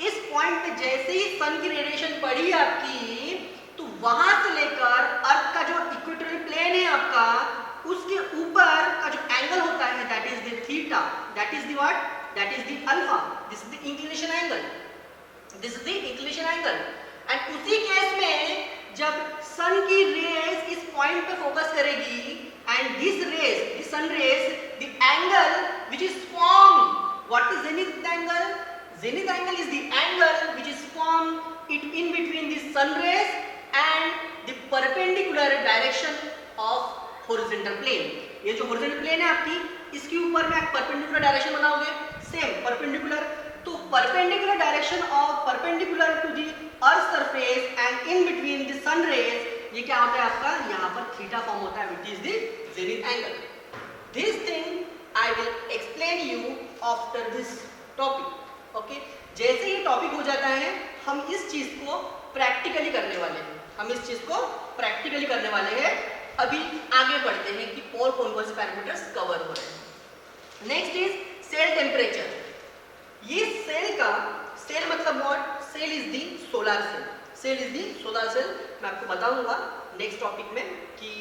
इस पॉइंट पे जैसे ही सन की रेडिएशन पड़ी आपकी, तो वहां से लेकर अर्थ का जो इक्वेटोरियल प्लेन है आपका, उसके ऊपर का जो एंगल होता है that is the theta, that is the what, that is the alpha, this is the inclination angle, this is the inclination angle. And उसी केस में जब सन की रेज इस पॉइंट पे फोकस करेगी and this rays, this sun rays, the angle which is formed, what is zenith angle? Zenith angle is the angle which is formed in between the sun rays and the perpendicular direction of horizontal plane। ये जो horizontal plane है आपकी, इसके ऊपर में आप perpendicular direction बनाओगे, same perpendicular, तो perpendicular direction of perpendicular to the earth surface and in between the sun rays, ये क्या होता है आपका, यहाँ पर theta form होता है which is the zenith angle। This thing I will explain you after this topic। Okay, जैसे ही टॉपिक हो जाता है हम इस चीज को प्रैक्टिकली करने वाले हैं, हम इस चीज को प्रैक्टिकली करने वाले हैं। अभी आगे बढ़ते हैं कि और कौन कौन से पैरामीटर्स कवर हो रहे हैं। Next is cell temperature. ये सेल का, सेल मतलब what, cell is the solar cell, cell is the solar cell. मैं आपको बताऊंगा नेक्स्ट टॉपिक में कि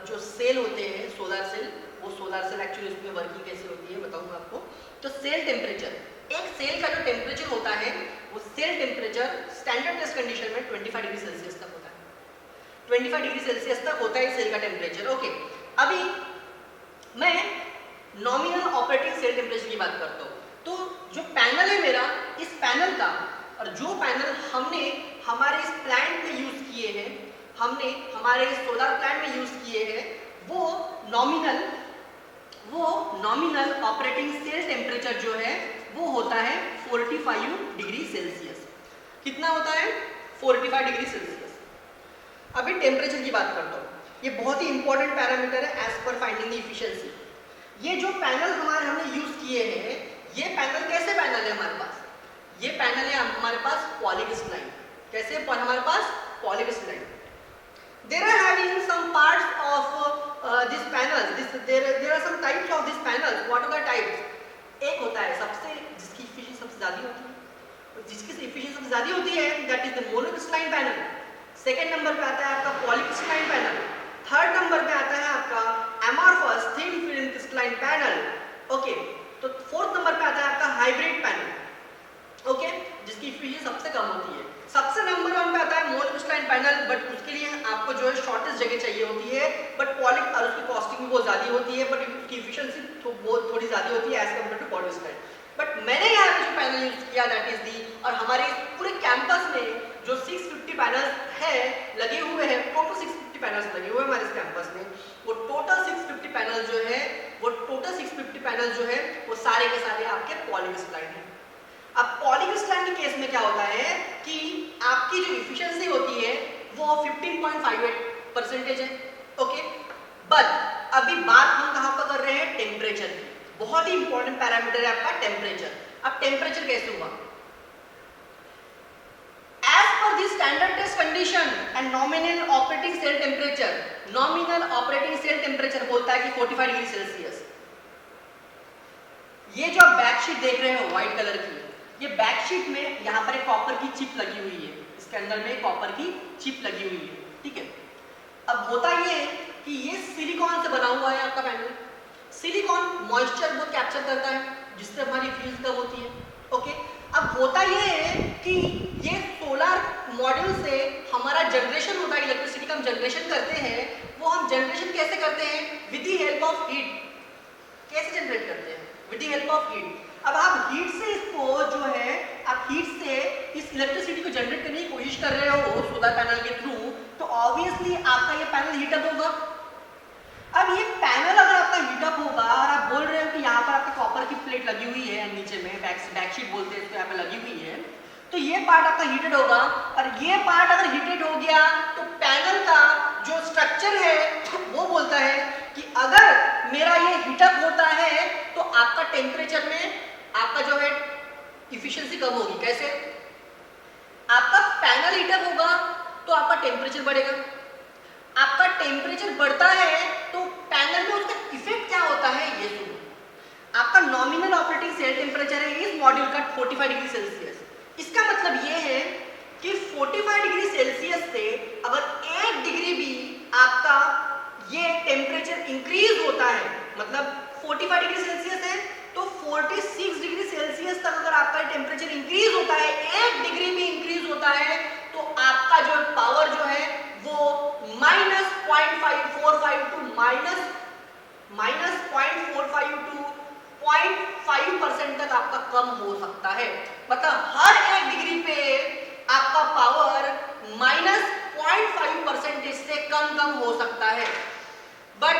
जो सेल होते हैं सोलर सेल, वो सोलर सेल एक्चुअली उसमें वर्किंग कैसे होती है बताऊंगा आपको। तो सेल टेम्परेचर, एक सेल का जो टेम्परेचर होता है वो cell temperature standard test condition में 25 डिग्री सेल्सियस तक होता है, 25 डिग्री सेल्सियस तक होता है सेल का टेम्परेचर। ओके, अभी मैं नॉमिनल ऑपरेटिंग सेल टेम्परेचर की बात करता हूँ। तो जो पैनल है मेरा, इस पैनल का, और जो पैनल हमने हमारे इस प्लांट में यूज किए हैं, हमने हमारे इस सोलर प्लांट में यूज किए हैं, वो नॉमिनल ऑपरेटिंग सेल टेम्परेचर जो है वो होता है 45 डिग्री सेल्सियस। कितना होता है? 45 डिग्री सेल्सियस। अभी टेम्परेचर की बात करता हूँ, ये बहुत ही इंपॉर्टेंट पैरामीटर है as per finding the efficiency. ये जो पैनल हमने यूज किए हैं, ये पैनल कैसे पैनल है हमारे पास? ये पैनल है हमारे पास पॉलीक्रिस्टलाइन। कैसे हमारे पास? Polycrystalline. There are having some parts of this panels. There are some types of this panels. What are the types? एक होता है सबसे जिसकी एफिशिएंसी सबसे ज़्यादा होती है, जिसकी एफिशिएंसी सबसे ज़्यादा होती है that is the monocrystalline panel। Second number पे आता है आपका पॉलीक्रिस्टलाइन पैनल। थर्ड नंबर पे आता है आपका amorphous thin film crystalline panel। Okay, तो फोर्थ नंबर पे आता है आपका हाइब्रिड पैनल। ओके, जिसकी एफिशिएंसी सबसे कम होती है। सबसे नंबर 1 पे आता है मोनोक्रिस्टलाइन पैनल, बट उसके लिए आपको जो है शॉर्टेस्ट जगह चाहिए होती है, बट पॉलिक और उसकी कॉस्टिंग भी बहुत ज़्यादा होती है, बट उसकी एफिशिएंसी थोड़ी ज़्यादा होती है as compare to polycrystalline. But मैंने यहाँ पे जो पैनल यूज किया दैट इज दी, और हमारे पूरे कैंपस में जो 650 पैनल्स है लगे हुए हैं, टोटल 650 पैनल्स लगे हुए हैं हमारे इस कैंपस में, वो टोटल 650 पैनल जो है, वो टोटल 650 पैनल जो है वो सारे के सारे आपके पॉलीक्रिस्टलाइन है। अब पॉलीक्रिस्टलाइन के केस में क्या होता है कि आपकी जो एफिशिएंसी होती है वो 15.58% है। ओके, बट अभी बात हम कहाँ पर कर रहे हैं? टेम्परेचर की। बहुत ही इंपॉर्टेंट पैरामीटर है आपका टेम्परेचर। अब टेम्परेचर कैसे हुआ? As per the standard test condition and nominal operating cell temperature, nominal operating cell temperature बोलता है कि 45 डिग्री सेल्सियस। ये जो आप बैक शीट देख रहे हो व्हाइट कलर की, ये बैक शीट में यहाँ पर एक कॉपर की चिप लगी हुई है, इसके अंदर में कॉपर की चिप लगी हुई है, ठीक है। अब होता ये है कि ये सिलिकॉन से बना हुआ है आपका पैनल। सिलिकॉन मॉइस्चर बहुत कैप्चर करता है, जिससे हमारी फ्यूज कम होती है। ओके, अब होता ये है कि ये सोलर मॉड्यूल से हमारा जनरेशन होता है, इलेक्ट्रिसिटी का हम जनरेशन करते हैं। वो हम जनरेशन कैसे करते हैं? With the help of heat. कैसे जनरेट करते हैं? With the help of heat. अब आप हीट से इसको जो है, आप हीट से इस इलेक्ट्रिसिटी को जनरेट करने की कोशिश कर रहे हो सोलर पैनल के थ्रू, तो ऑब्वियसली आपका ये पैनल हीट अप होगा। अब ये पैनल अगर आपका हीट अप होगा और आप बोल रहे हो कि यहाँ पर आपका कॉपर की प्लेट लगी हुई है नीचे में, बैकशीट बोलते हैं इसको, यहाँ पे लगी हुई है, तो ये पार्ट आपका हीटेड होगा। और ये पार्ट अगर हीटेड हो गया तो पैनल का जो स्ट्रक्चर है वो बोलता है कि अगर मेरा ये हीटअप होता है तो आपका टेम्परेचर में आपका जो है इफिशिएंसी कम होगी। कैसे? आपका पैनल हीटअप होगा तो आपका टेम्परेचर बढ़ेगा, आपका टेम्परेचर बढ़ता है तो पैनल में उसका इफेक्ट क्या होता है ये सुनो। आपका नॉमिनल ऑपरेटिंग सेल टेम्परेचर है इस मॉड्यूल का 45 डिग्री सेल्सियस। इसका मतलब ये है कि 45 डिग्री सेल्सियस से अगर 1 डिग्री भी आपका ये टेम्परेचर इंक्रीज होता है, मतलब 45 डिग्री सेल्सियस है तो 46 डिग्री सेल्सियस तक अगर आपका टेम्परेचर इंक्रीज होता है, 1 डिग्री भी इंक्रीज होता है, तो आपका जो पावर जो है वो -0.545 टू -0.45 तक आपका कम हो सकता है। मतलब हर 1 डिग्री पे आपका पावर -0.5% से कम हो सकता है। But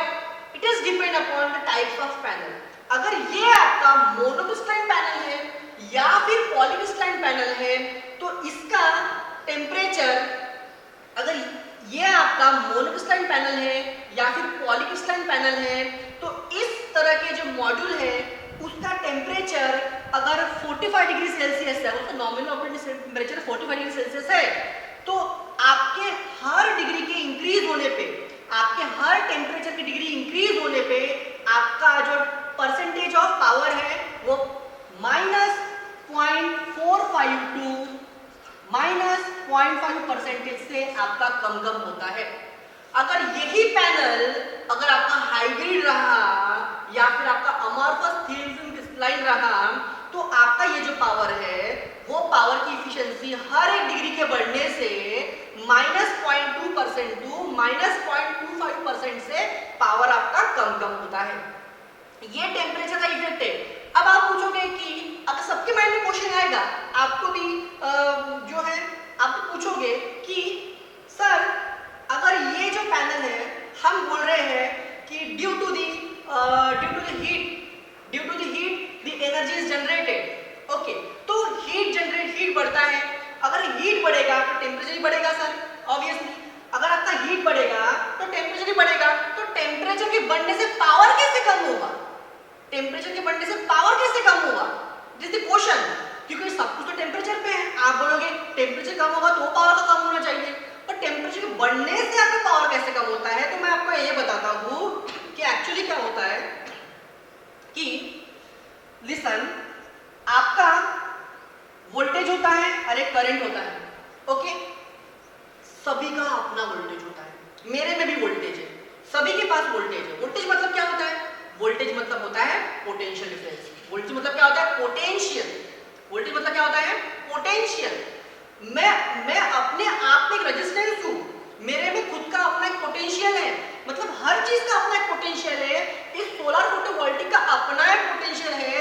it is depend upon the types of panel. अगर ये आपका मोनोक्रिस्टलाइन पैनल है या फिर पॉलीक्रिस्टलाइन पैनल है तो इसका टेम्परेचर, अगर ये आपका मोनोक्रिस्टलाइन पैनल है या फिर पॉलीक्रिस्टलाइन पैनल है तो इस तरह के जो मॉड्यूल है उसका टेम्परेचर अगर 45 डिग्री सेल्सियस है, उसका nominal operating temperature 45 degree Celsius है, तो आपके हर डिग्री के इंक्रीज होने पे, आपके हर टेम्परेचर की डिग्री इंक्रीज होने पे आपका जो परसेंटेज ऑफ पावर है वो -0.45 टू -0.5% से आपका कम होता है। अगर यही पैनल अगर आपका हाइब्रिड रहा या फिर आपका अमॉर्फस थिन फिल्म क्रिस्टलाइन रहा तो आपका ये जो पावर है वो पावर की इफिशिएंसी हर 1 डिग्री के बढ़ने से -0.2% टू -0.25% से पावर आपका कम होता है। ये टेम्परेचर का इफेक्ट है। अब आप पूछोगे कि अगर सबके माइंड में क्वेश्चन आएगा, आपको भी जो है आप पूछोगे कि सर अगर ये जो पैनल है हम बोल रहे हैं कि due to the heat the energy is generated. Okay, तो हीट बढ़ता है। अगर हीट बढ़ेगा तो टेम्परेचर ही बढ़ेगा सर, ऑब्वियसली। अगर आपका हीट बढ़ेगा तो टेम्परेचर ही बढ़ेगा। तो टेम्परेचर के बढ़ने से पावर कैसे कम होगा? टेम्परेचर के बढ़ने से पावर कैसे कम होगा? This the question. क्योंकि सब कुछ तो टेम्परेचर पे है। आप बोलोगे टेम्परेचर कम होगा तो पावर तो कम होना चाहिए, पर टेम्परेचर के बढ़ने से आपका पावर कैसे कम होता है? तो मैं आपको ये बताता हूँ कि एक्चुअली क्या होता है कि लिसन, आपका वोल्टेज होता है और एक करंट होता है। ओके, सभी का अपना वोल्टेज होता है, मेरे में भी वोल्टेज है, सभी के पास वोल्टेज है। वोल्टेज मतलब क्या होता है? वोल्टेज मतलब होता है पोटेंशियल डिफरेंस। वोल्टेज मतलब क्या होता है? पोटेंशियल। वोल्टेज मतलब क्या होता है? पोटेंशियल। मैं अपने आप में एक रेजिस्टेंस हूं, मेरे में खुद का अपना एक पोटेंशियल है, मतलब हर चीज का अपना एक पोटेंशियल है। इस सोलर फोटोवोल्टिक का अपना एक पोटेंशियल है।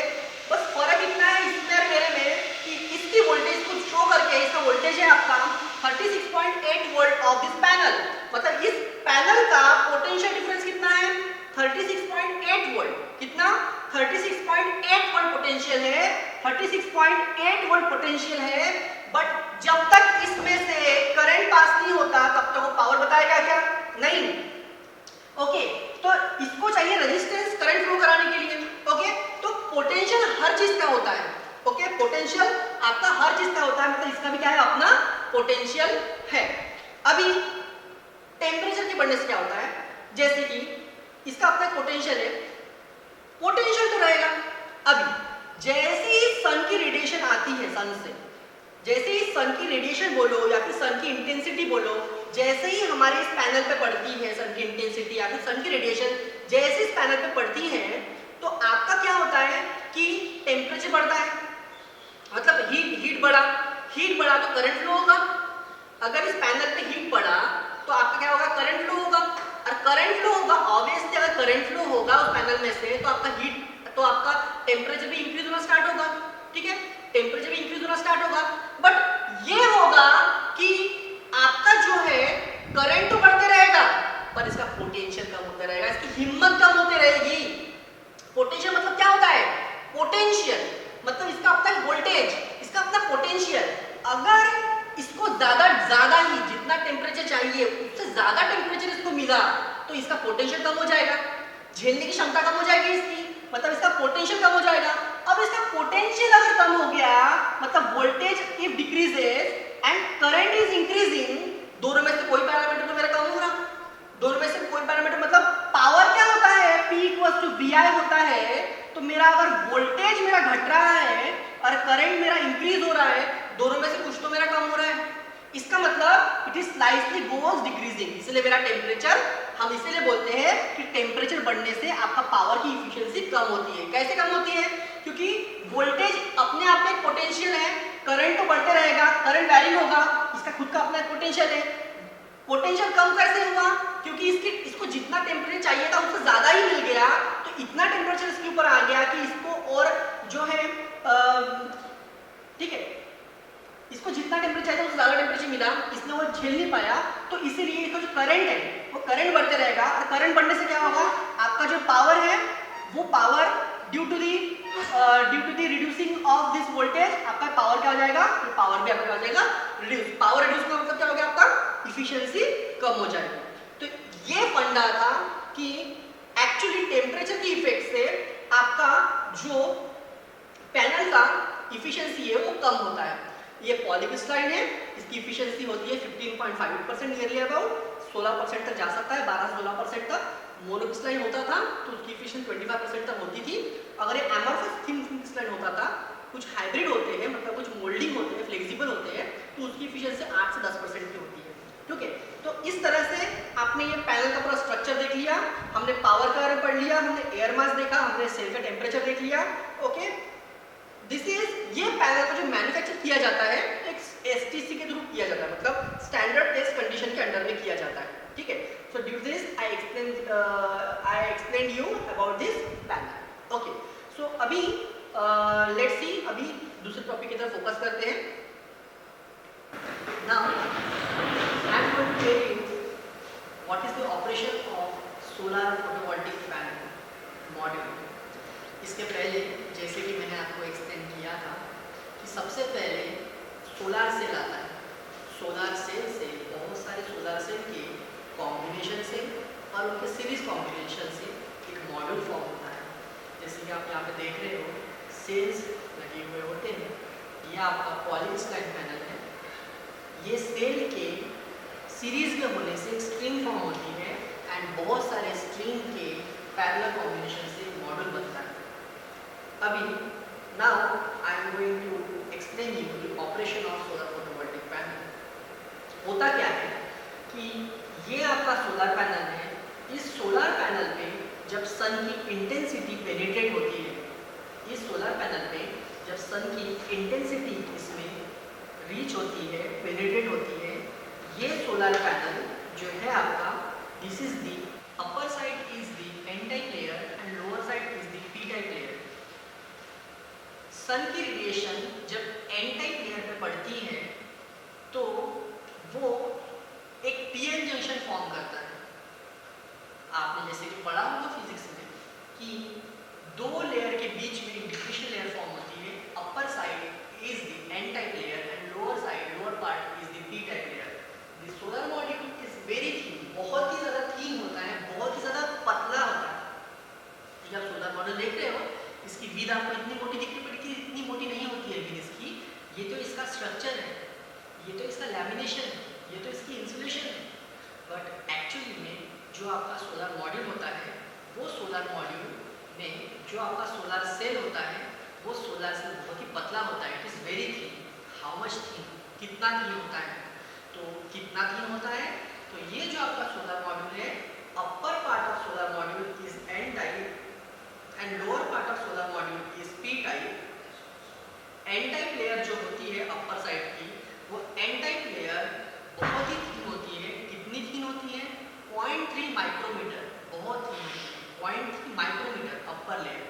बस फर्क इतना है इसमें और मेरे में कि इसकी वोल्टेज को शो करके, इसका वोल्टेज है आपका 36.8 वोल्ट ऑफ दिस पैनल, मतलब इस पैनल का पोटेंशियल डिफरेंस कितना है? 36.8 वोल्ट। कितना? 36.8 वोल्ट पोटेंशियल है, 36.8 वोल्ट पोटेंशियल है। बट जब तक इसमें से करंट पास नहीं होता तब तक वो पावर बताएगा क्या? नहीं। ओके, तो इसको चाहिए रेजिस्टेंस करंट फ्लो कराने के लिए। ओके, तो पोटेंशियल हर चीज का होता है। ओके, पोटेंशियल आपका हर चीज का होता है, मतलब इसका भी क्या है? अपना पोटेंशियल है। अभी टेम्परेचर के बढ़ने से क्या होता है? जैसे कि इसका अपना पोटेंशियल है, पोटेंशियल तो रहेगा। अभी जैसे ही सन की रेडिएशन आती है, सन से जैसे ही सन की रेडिएशन बोलो या फिर सन की इंटेंसिटी बोलो, जैसे ही हमारे इस पैनल पे पड़ती है सन की इंटेंसिटी या फिर सन की रेडिएशन जैसे इस पैनल पे पड़ती है तो आपका क्या होता है कि टेम्परेचर बढ़ता है, मतलब हीट बढ़ा तो करंट फ्लो होगा। अगर इस पैनल पे हीट बढ़ा तो आपका क्या होगा? करंट फ्लो होगा। और करंट फ्लो होगा, ऑब्वियसली अगर करंट फ्लो होगा उस पैनल में से तो आपका हीट तो आपका टेम्परेचर भी इंक्रीज होना स्टार्ट होगा, ठीक है, टेम्परेचर भी इंक्रीज होना स्टार्ट होगा। बट ये होगा कि आपका जो है करंट तो बढ़ते रहेगा पर इसका पोटेंशियल कम होता रहेगा, इसकी हिम्मत कम होती रहेगी। पोटेंशियल मतलब क्या होता है? पोटेंशियल मतलब इसका अपना वोल्टेज, इसका अपना पोटेंशियल। अगर इसको ज्यादा ही जितना टेम्परेचर चाहिए उससे ज्यादा टेम्परेचर इसको मिला तो इसका पोटेंशियल कम हो जाएगा, झेलने की क्षमता कम हो जाएगी इसकी, मतलब इसका पोटेंशियल कम हो जाएगा। अब इसका पोटेंशियल अगर कम हो गया मतलब voltage if decreases and current is increasing, दोनों में से कोई पैरामीटर तो मेरा कम हो रहा, दोनों में से कोई पैरामीटर मतलब पावर क्या होता है, P इक्वल्स टू VI होता है। तो मेरा अगर वोल्टेज मेरा घट रहा है और करंट मेरा इंक्रीज हो रहा है, दोनों में से कुछ तो मेरा कम हो रहा है, इसका मतलब it is slightly goes decreasing, इसलिए मेरा टेम्परेचर, हम इसीलिए बोलते हैं कि टेम्परेचर बढ़ने से आपका पावर की इफिशियंसी कम होती है। कैसे कम होती है? क्योंकि वोल्टेज अपने आप में एक पोटेंशियल है, करंट तो बढ़ते रहेगा, करंट वैरी होगा, इसका खुद का अपना पोटेंशियल है। पोटेंशियल कम कैसे हुआ? क्योंकि इसको जितना टेम्परेचर चाहिए था उससे ज्यादा ही मिल गया, तो इतना टेम्परेचर इसके ऊपर आ गया कि इसको और जो है ठीक है, इसको जितना टेम्परेचर चाहिए था उससे ज्यादा टेम्परेचर मिला, इसने वो झेल नहीं पाया, तो इसीलिए इसका जो करंट है वो करंट बढ़ते रहेगा। और करंट बढ़ने से क्या होगा, आपका जो पावर है वो power due to the reducing of this voltage, आपका पावर क्या हो जाएगा, पावर भी आपका क्या हो जाएगा, रिड्यूस। पावर रिड्यूस का मतलब क्या हो गया, आपका इफिशियंसी कम हो जाएगी। तो ये फंडा था कि एक्चुअली टेम्परेचर की इफेक्ट से आपका जो पैनल का इफिशियंसी है वो कम होता है। ये पॉलीक्रिस्टलाइन है, इसकी इफिशियंसी होती है 15.5% नियरली अबाउट 16% तक जा सकता है, 12 से 16% तक। मोनोक्रिस्टलाइन होता था तो उसकी इफिशियंसी 25% तक होती थी। अगर ये एमोर्फस थिन क्रिस्टलाइन होता था, कुछ हाइब्रिड होते हैं मतलब कुछ मोल्डिंग होते हैं, फ्लेक्सिबल होते हैं, तो उसकी इफिशियंसी 8 से 10% की होती है, ठीक है। तो इस तरह से आपने ये पैनल का पूरा स्ट्रक्चर देख लिया, हमने पावर के बारे में पढ़ लिया, हमने एयर मास देखा, हमने सेल का टेम्परेचर देख लिया, ओके। दिस इज, ये पैनल को जो मैन्युफैक्चर किया जाता है एक STC के थ्रू किया जाता है, मतलब स्टैंडर्ड टेस्ट कंडीशन के अंडर में किया जाता है, ठीक है। So due to this I explain you about this panel, okay. So अभी लेट्स सी, अभी दूसरे टॉपिक की तरफ फोकस करते हैं। Now I am going to tell you what is the operation of solar photovoltaic panel module. इसके पहले जैसे कि मैंने आपको एक्सप्लेन किया था कि सबसे पहले सोलर सेल आता है, सोलर सेल से बहुत सारे सोलर सेल के कॉम्बिनेशन से और उनके सीरीज कॉम्बिनेशन से एक मॉड्यूल फॉर्म होता है। जैसे कि आप यहाँ पे देख रहे हो सेल्स लगे हुए होते हैं, ये आपका पॉलीक्रिस्टलाइन पैनल है। ये सेल के सीरीज में होने से एक स्ट्रिंग फॉर्म होती है एंड बहुत सारे स्ट्रिंग के पैरेलल कॉम्बिनेशन से मॉड्यूल बनता है। अभी now I am going to explain you the operation of solar photovoltaic panel. होता क्या है कि ये आपका सोलर पैनल है, इस सोलर पैनल पे जब सन की इंटेंसिटी पेनिट्रेट होती है, इस सोलर पैनल पे जब सन की इंटेंसिटी इसमें रीच होती है, पेनिट्रेट होती है, ये सोलर पैनल जो है आपका, this is the upper side is the N type layer and lower side is the P type layer. Sun की रेडिएशन जब एन टाइप लेयर पे पड़ती है तो वो एक पीएन जंक्शन फॉर्म करता है। आपने जैसे कि पढ़ा होगा फिजिक्स में कि दो लेयर के बीच में एक डिप्रेशन लेयर फॉर्म होती है, upper side is the N type layer and lower side, lower part is the P type layer. The solar module is very thin, बहुत ही ज़्यादा थिन होता है, बहुत ही ज़्यादा पतला होता है। जब आप सोलर मॉड्यूल देख रहे हो, इसकी विड्थ आपको इतनी मोटी दिखती पड़ेगी, इतनी मोटी नहीं होती है विड्थ इसकी। ये तो इसका स्ट्रक्चर है, ये तो इसका लैमिनेशन है, ये तो इसकी इंसुलेशन है, बट एक्चुअली में जो आपका सोलर मॉड्यूल होता है, वो सोलर मॉड्यूल में जो आपका सोलर सेल होता है, वो सोलर सेल बहुत ही पतला होता है। It is very thin. How much thin, कितना थिन होता है, तो कितना थिन होता है, तो ये जो आपका सोलर मॉड्यूल है, upper part of solar module is N type and lower part of solar module is P type. N type layer जो होती है अपर साइड की, वो एन टाइप लेयर बहुत ही थिन होती है। कितनी थिन होती है? 0.3 माइक्रोमीटर, बहुत thin, 0.3 micrometre upper layer.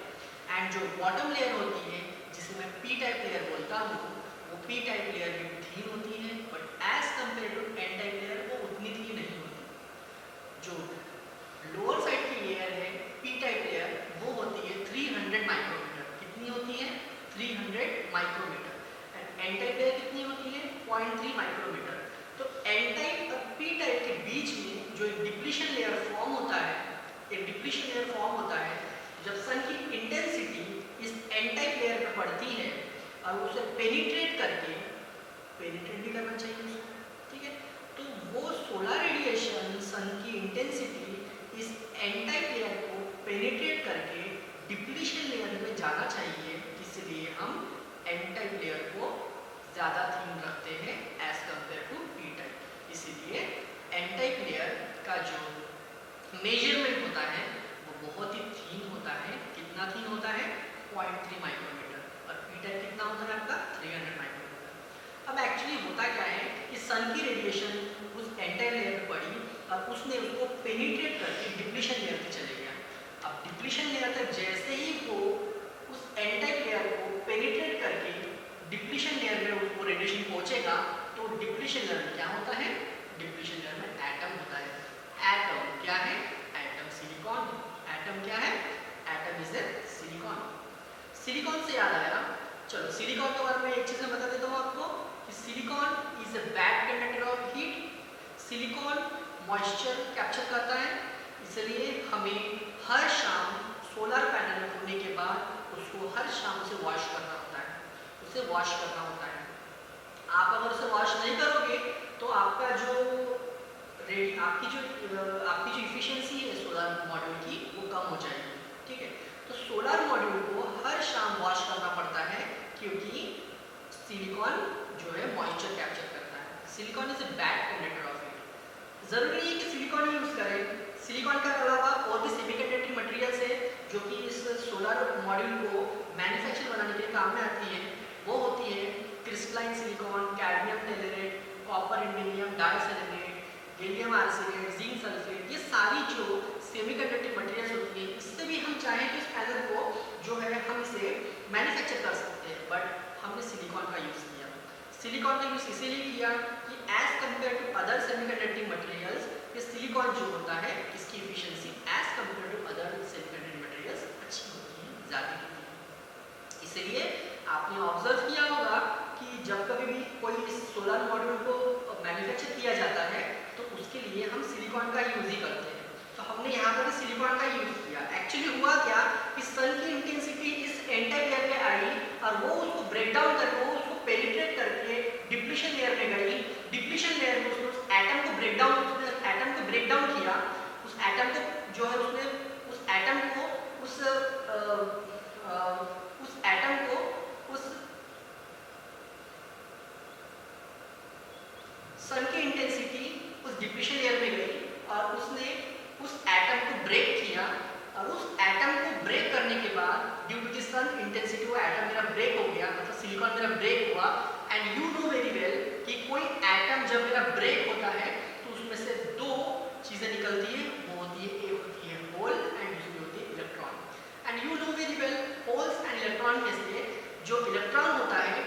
And जो बॉटम लेयर होती है जिसे मैं पी टाइप लेयर बोलता हूँ, वो पी टाइप लेयर भी थिन होती है, but as compare to N type layer वो उतनी थिन नहीं होती। जो लोअर साइड की लेयर है पी टाइप लेयर, वो होती है 300 माइक्रोमीटर। कितनी होती है? 300 micrometre. And N type layer कितनी होती है? 0.3 माइक्रोमीटर। तो एन टाइप और पी टाइप के बीच में जो एक डिप्लीशन लेयर फॉर्म होता है, एक डिप्लीशन लेयर फॉर्म होता है जब सन की इंटेंसिटी इस एन टाइप लेयर पर पड़ती है और उसे पेनिट्रेट करके, पेनिट्रेट भी करना चाहिए उसको, ठीक है, तो वो सोलर रेडिएशन सन की इंटेंसिटी इस एन टाइप लेयर को पेनिट्रेट करके डिप्लीशन लेयर में जाना चाहिए, इसलिए हम एन टाइप लेयर को ज़्यादा थिन रखते हैं as compare to P type. इसीलिए एन टाइप लेयर का जो मेजरमेंट होता है वो बहुत ही थिन होता है। कितना थिन होता है? 0.3 माइक्रोमीटर। और पी टाइप कितना होता है आपका? 300 माइक्रोमीटर। अब एक्चुअली होता क्या है कि सन की रेडिएशन उस एन टाइप लेयर पर पड़ी और उसने उसको पेनिट्रेट करके डिप्लीशन लेयर पे चले गया। अब डिप्लीशन लेयर तक जैसे ही वो उस एन टाइप लेयर को पेनिट्रेट करके डिप्लीशन लेयर में उसको रेडिएशन पहुंचेगा, तो डिप्लीशन लेयर में क्या होता है? डिप्लीशन लेयर में एटम होता है। एटम क्या है? Atom silicon. एटम क्या है? Atom is A silicon. Silicon से याद आया, चलो सिलिकॉन के बारे में एक चीज मैं बता देता हूँ आपको कि silicon is a bad conductor of heat. Silicon moisture capture करता है, इसलिए हमें हर शाम सोलर पैनल होने के बाद उसको हर शाम से वॉश करना होता है, उसे वॉश करना होता है। आप अगर उसे वॉश नहीं करोगे तो आपका जो आपकी जो इफिशियंसी है सोलर मॉड्यूल की वो कम हो जाएगी, ठीक है। तो सोलर मॉड्यूल को हर शाम वॉश करना पड़ता है क्योंकि सिलिकॉन जो है मॉइस्चर कैप्चर करता है। Silicon is a bad conductor of heat. जरूरी है कि सिलिकॉन ही यूज करें। सिलिकॉन के अलावा और भी सेमीकंडक्टिंग मटेरियल्स है जो कि इस सोलर मॉड्यूल को मैन्युफैक्चर बनाने के काम में आती है। वो होती है crystalline silicon, cadmium tellurate, copper indium diselenate, gallium arsenate, zinc sulphate, ये सारी जो सेमीकंडक्टिंग मटेरियल्स होती है, इससे भी हम चाहें तो इस पैनल को जो है हम इसे मैन्युफैक्चर कर सकते हैं, बट हमने सिलिकॉन का यूज़ किया। सिलिकॉन का यूज़ इसीलिए किया कि as compare to other semiconducting materials, ये सिलिकॉन जो होता है इसकी efficiency as compare to other semiconducting materials अच्छी होती है, ज़्यादा होती है। इसलिए आपने ऑब्जर्व किया होगा कि जब कभी भी कोई इस सोलर मॉड्यूल को मैन्युफैक्चर किया जाता है तो उसके लिए हम सिलिकॉन का यूज़ ही करते हैं। तो हमने यहाँ पर सिलिकॉन का यूज़ किया। एक्चुअली हुआ क्या कि सन की इंटेंसिटी इस एन टाइप लेयर पे आई और वो उसको ब्रेक डाउन करके, वो उसको पेनिट्रेट करके डिप्लीशन लेयर में गई। डिप्लीशन लेयर में उसने उस एटम को ब्रेक डाउन किया। उस एटम को जो है उसने उस एटम को उस सन की इंटेंसिटी उस डिप्लीशन लेयर में गई और उसने उस एटम को ब्रेक किया और उस एटम को ब्रेक करने के बाद due to the sun intensity वो एटम मेरा ब्रेक हो गया, मतलब सिलिकॉन मेरा ब्रेक हुआ। And you know very well कि कोई एटम जब मेरा ब्रेक होता है तो उसमें से दो चीज़ें निकलती है, वो होती है एक होती है होल एंड दूसरी होती है electron. And you know very well holes and electron में से जो इलेक्ट्रॉन होता है,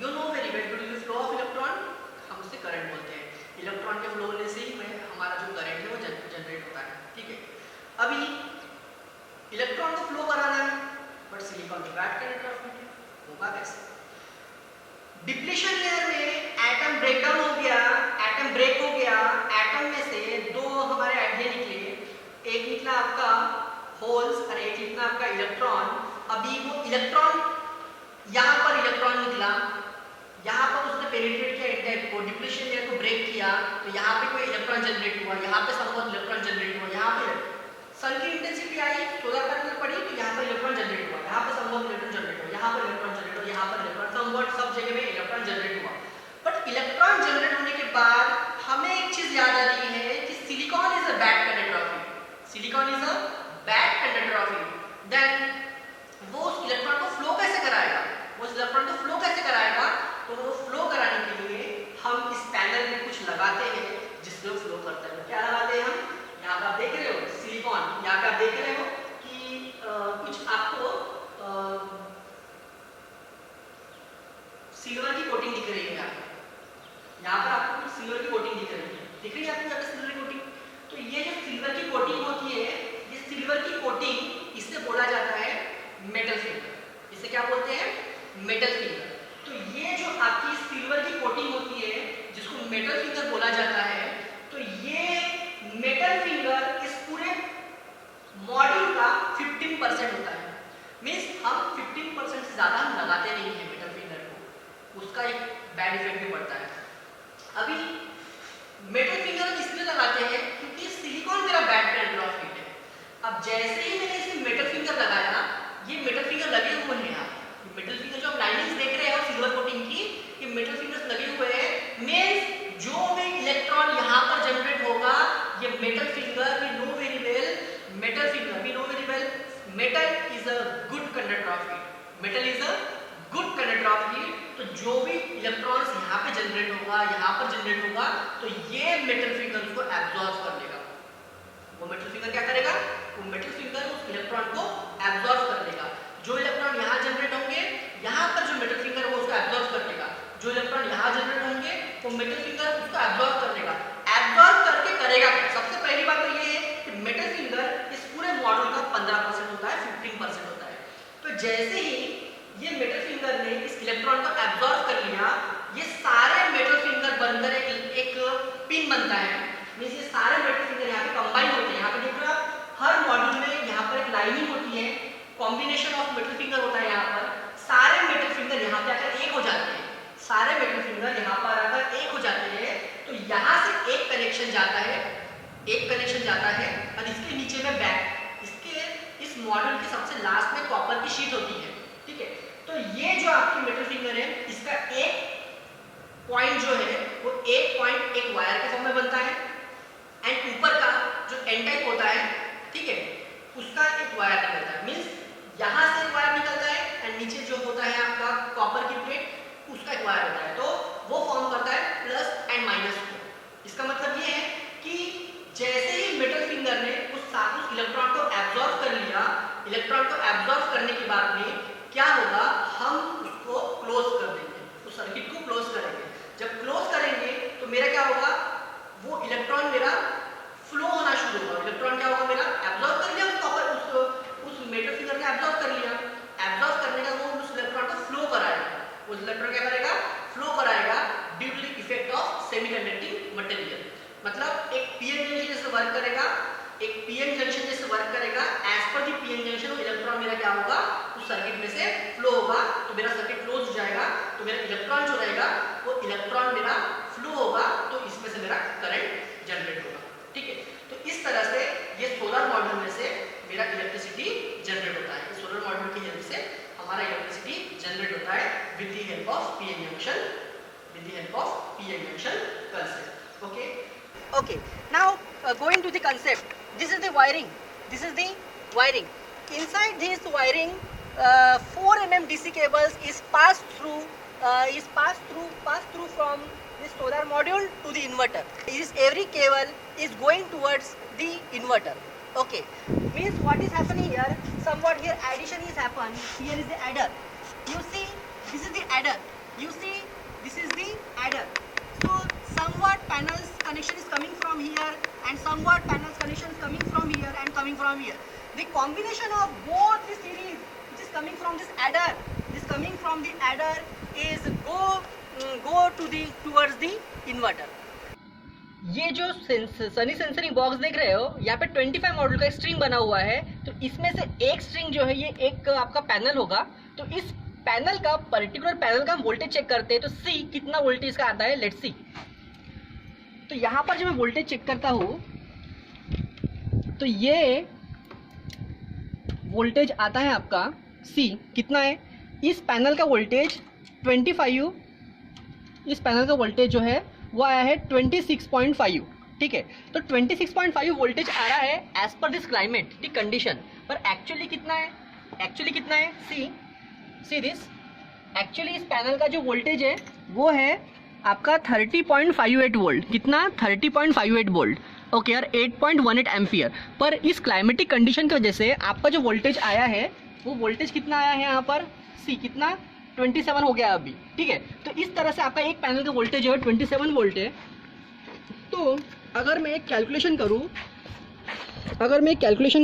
you know very well due to the flow of electron हम उसे करंट बोलते हैं। इलेक्ट्रॉन के फ्लो होने से ही हमारा जो करंट है वो जनरेट होता है, ठीक है। अभी इलेक्ट्रॉन को फ्लो कराना है बट सिलिकॉन की बैड कंडक्टर ऑफ हीट होगा कैसे? डिप्लीशन लेयर में एटम ब्रेक डाउन हो गया, एटम ब्रेक हो गया, एटम में से दो हमारे आइडिया निकले, एक निकला आपका होल्स और एक निकला आपका इलेक्ट्रॉन। अभी वो इलेक्ट्रॉन, यहाँ पर इलेक्ट्रॉन निकला, यहाँ पर उसने पेनिट्रेट किया इंटेक को, डिप्लीशन लेयर को ब्रेक किया, तो यहाँ पे कोई इलेक्ट्रॉन जनरेट हुआ, यहाँ पे समवट इलेक्ट्रॉन जनरेट हुआ, यहाँ पे सन की इंटेंसिटी आई, सोलर पैनल पड़ी तो यहाँ पर इलेक्ट्रॉन जनरेट हुआ, यहाँ पे समवट इलेक्ट्रॉन जनरेट हुआ, यहाँ पर इलेक्ट्रॉन जनरेट हुआ, यहाँ पर इलेक्ट्रॉन समवट सब जगह में इलेक्ट्रॉन जनरेट हुआ। बट इलेक्ट्रॉन जनरेट होने के बाद हमें एक चीज याद आ रही है कि silicon is a bad conductor of heat. Silicon is a bad conductor of heat. Then वो उस इलेक्ट्रॉन को फ्लो कैसे कराएगा? वो उस इलेक्ट्रॉन को फ्लो कैसे कराएगा? तो वो फ्लो कराने के लिए हम इस पैनल में कुछ लगाते हैं जिससे वो फ्लो करता है। क्या लगाते हैं हम? यहाँ पर आप देख रहे हो सिलिकॉन, यहाँ पे आप देख रहे हो कि कुछ आपको सिल्वर की कोटिंग दिख रही है यहाँ पर आपको कुछ सिल्वर की कोटिंग दिख रही है, दिख रही है आपको यहाँ पे सिल्वर की कोटिंग। तो ये जो सिल्वर की कोटिंग होती है, ये सिल्वर की कोटिंग इससे बोला जाता है मेटल फिंगर। इसे क्या बोलते हैं? Metal finger. तो ये जो आपकी सिल्वर की कोटिंग होती है जिसको मेटल फिंगर बोला जाता है, तो ये मेटल फिंगर इस पूरे मॉड्यूल का 15% होता है। मीन्स हम 15% से ज़्यादा हम लगाते नहीं हैं मेटल फिंगर को, उसका एक बैड इफेक्ट भी पड़ता है। अभी मेटल फिंगर हम इसलिए लगाते हैं क्योंकि सिलिकॉन मेरा बैड पेंड्रॉफ फिट है। अब जैसे ही मैंने इसे मेटल फिंगर लगाया, ये मेटल फिंगर लगे हुए हैं यहाँ, मेटल फिंगर जो आप लाइनिंग्स देख रहे हो सिल्वर कोटिंग की, ये मेटल फिंगर्स लगे हुए हैं। मीन्स जो भी इलेक्ट्रॉन यहाँ पर जनरेट होगा, ये metal finger, we know very well, metal finger we know very well, metal is a good conductor of heat, metal is a good conductor of heat. तो जो भी इलेक्ट्रॉन्स यहाँ पे जनरेट होगा, यहाँ पर जनरेट होगा, तो ये मेटल फिंगर उसको एब्जॉर्ब कर लेगा। वो मेटल फिंगर क्या करेगा? वो मेटल फिंगर उस इलेक्ट्रॉन को एब्जॉर्ब कर लेगा। जो इलेक्ट्रॉन यहाँ जनरेट होंगे, यहाँ पर जो मेटल फिंगर वो उसको एब्जॉर्ब कर लेगा। जो इलेक्ट्रॉन यहाँ जनरेट होंगे, वो मेटल फिंगर उसको एब्जॉर्ब कर लेगा। एब्जॉर्ब करके करेगा क्या? सबसे पहली बात तो ये है कि मेटल फिंगर इस पूरे मॉड्यूल का 15% होता है, 15% होता है। तो जैसे ही ये मेटल फिंगर ने इस इलेक्ट्रॉन को एब्जॉर्ब कर लिया, ये सारे मेटल फिंगर बनकर एक पिन बनता है। मींस ये सारे मेटल फिंगर यहाँ पे कंबाइन होते हैं। यहाँ पे देखो आप, हर मॉड्यूल में यहाँ पर एक लाइनिंग होती है, कॉम्बिनेशन ऑफ मेटल फिंगर होता है। यहाँ पर सारे मेटल फिंगर यहाँ पे आकर एक हो जाते हैं, सारे मेटल फिंगर यहाँ पर आकर एक हो जाते हैं। तो यहाँ से एक कनेक्शन जाता है, एक कनेक्शन जाता है, और इसके नीचे में बैक, इसके इस मॉड्यूल के सबसे लास्ट में कॉपर की शीट होती है, ठीक है। तो ये जो आपकी मेटल फिंगर है, इसका एक पॉइंट जो है वो एक पॉइंट एक वायर के फॉर्म में बनता है, एंड ऊपर का जो एन टाइप होता है, ठीक है, उसका एक वायर निकलता है। मींस यहाँ से एक वायर निकलता है, एंड नीचे जो होता है आपका कॉपर की प्लेट, उसका एक वायर होता है। तो वो फॉर्म करता है प्लस एंड माइनस को। इसका मतलब ये है कि जैसे ही मेटल फिंगर ने उस इलेक्ट्रॉन को एब्जॉर्ब कर लिया, इलेक्ट्रॉन को एब्जॉर्ब करने के बाद में क्या होगा, हम उसको क्लोज कर देंगे, उस सर्किट को क्लोज करेंगे। जब क्लोज करेंगे तो मेरा क्या होगा, वो इलेक्ट्रॉन मेरा फ्लो होना शुरू होगा। इलेक्ट्रॉन क्या होगा, मेरा एब्जॉर्ब कर लिया उस मेटल फिंगर ने एब्जॉर्ब कर लिया। एब्जॉर्ब करने का वो उस इलेक्ट्रॉन को फ्लो कराएगा। उस इलेक्ट्रॉन क्या करेगा, फ्लो कराएगा due to the effect of semiconducting material. मतलब एक पीएन जंक्शन जैसे वर्क करेगा, एक पीएन जंक्शन जैसे वर्क करेगा। As per the PN junction वो इलेक्ट्रॉन मेरा क्या होगा, उस सर्किट में से फ्लो होगा, तो मेरा सर्किट क्लोज हो जाएगा। तो मेरा इलेक्ट्रॉन जो रहेगा वो इलेक्ट्रॉन मेरा फ्लो होगा, तो इसमें से मेरा करंट जनरेट होगा, ठीक है। तो इस तरह से ये सोलर मॉड्यूल में से मेरा इलेक्ट्रिसिटी जनरेट होता है। सोलर मॉड्यूल की हेल्प से हमारा इलेक्ट्रिसिटी जनरेट होता है with the help of PN junction, with the help of PN junction concept. Okay, now going to the concept. This is the wiring. This is the wiring. Inside this wiring, 4 mm DC cables is passed through from this solar module to the inverter. Every cable is going towards the inverter. Okay, means what is happening here? Somewhat here addition is happened. Here is the adder. You see, this is the adder. You see, this is the adder. So somewhat panels connection is coming from here, and somewhat panels connection is coming from here and coming from here. The combination of both the series which is coming from this adder, is coming from the adder is go towards the inverter. ये जो Sunny censoring box देख रहे हो, यहाँ पे 25 module का string बना हुआ है। तो इसमें से एक स्ट्रिंग जो है ये एक आपका पैनल होगा। तो इस पैनल का पर्टिकुलर पैनल का हम वोल्टेज चेक करते हैं। तो सी कितना वोल्टेज का आता है, लेट्स सी। तो यहाँ पर जब मैं वोल्टेज चेक करता हूँ तो ये वोल्टेज आता है आपका सी, कितना है, इस पैनल का वोल्टेज 25, इस पैनल का वोल्टेज जो है वो आया है 26.5, ठीक है। तो 26.5 वोल्टेज आ रहा है as per this climatic condition, पर एक्चुअली कितना है, एक्चुअली कितना है, सी दिस, एक्चुअली इस पैनल का जो वोल्टेज है वो है आपका 30.58 वोल्ट, कितना, 30.58 वोल्ट, ओके, और 8.18 एम्पियर। पर इस क्लाइमेटिक कंडीशन की वजह से आपका जो वोल्टेज आया है वो वोल्टेज कितना आया है यहाँ पर, सी कितना, 27 हो गया अभी, ठीक है। तो इस तरह से आपका एक पैनल का वोल्टेज जो है 27 वोल्ट है। तो अगर मैं एक कैलकुलेशन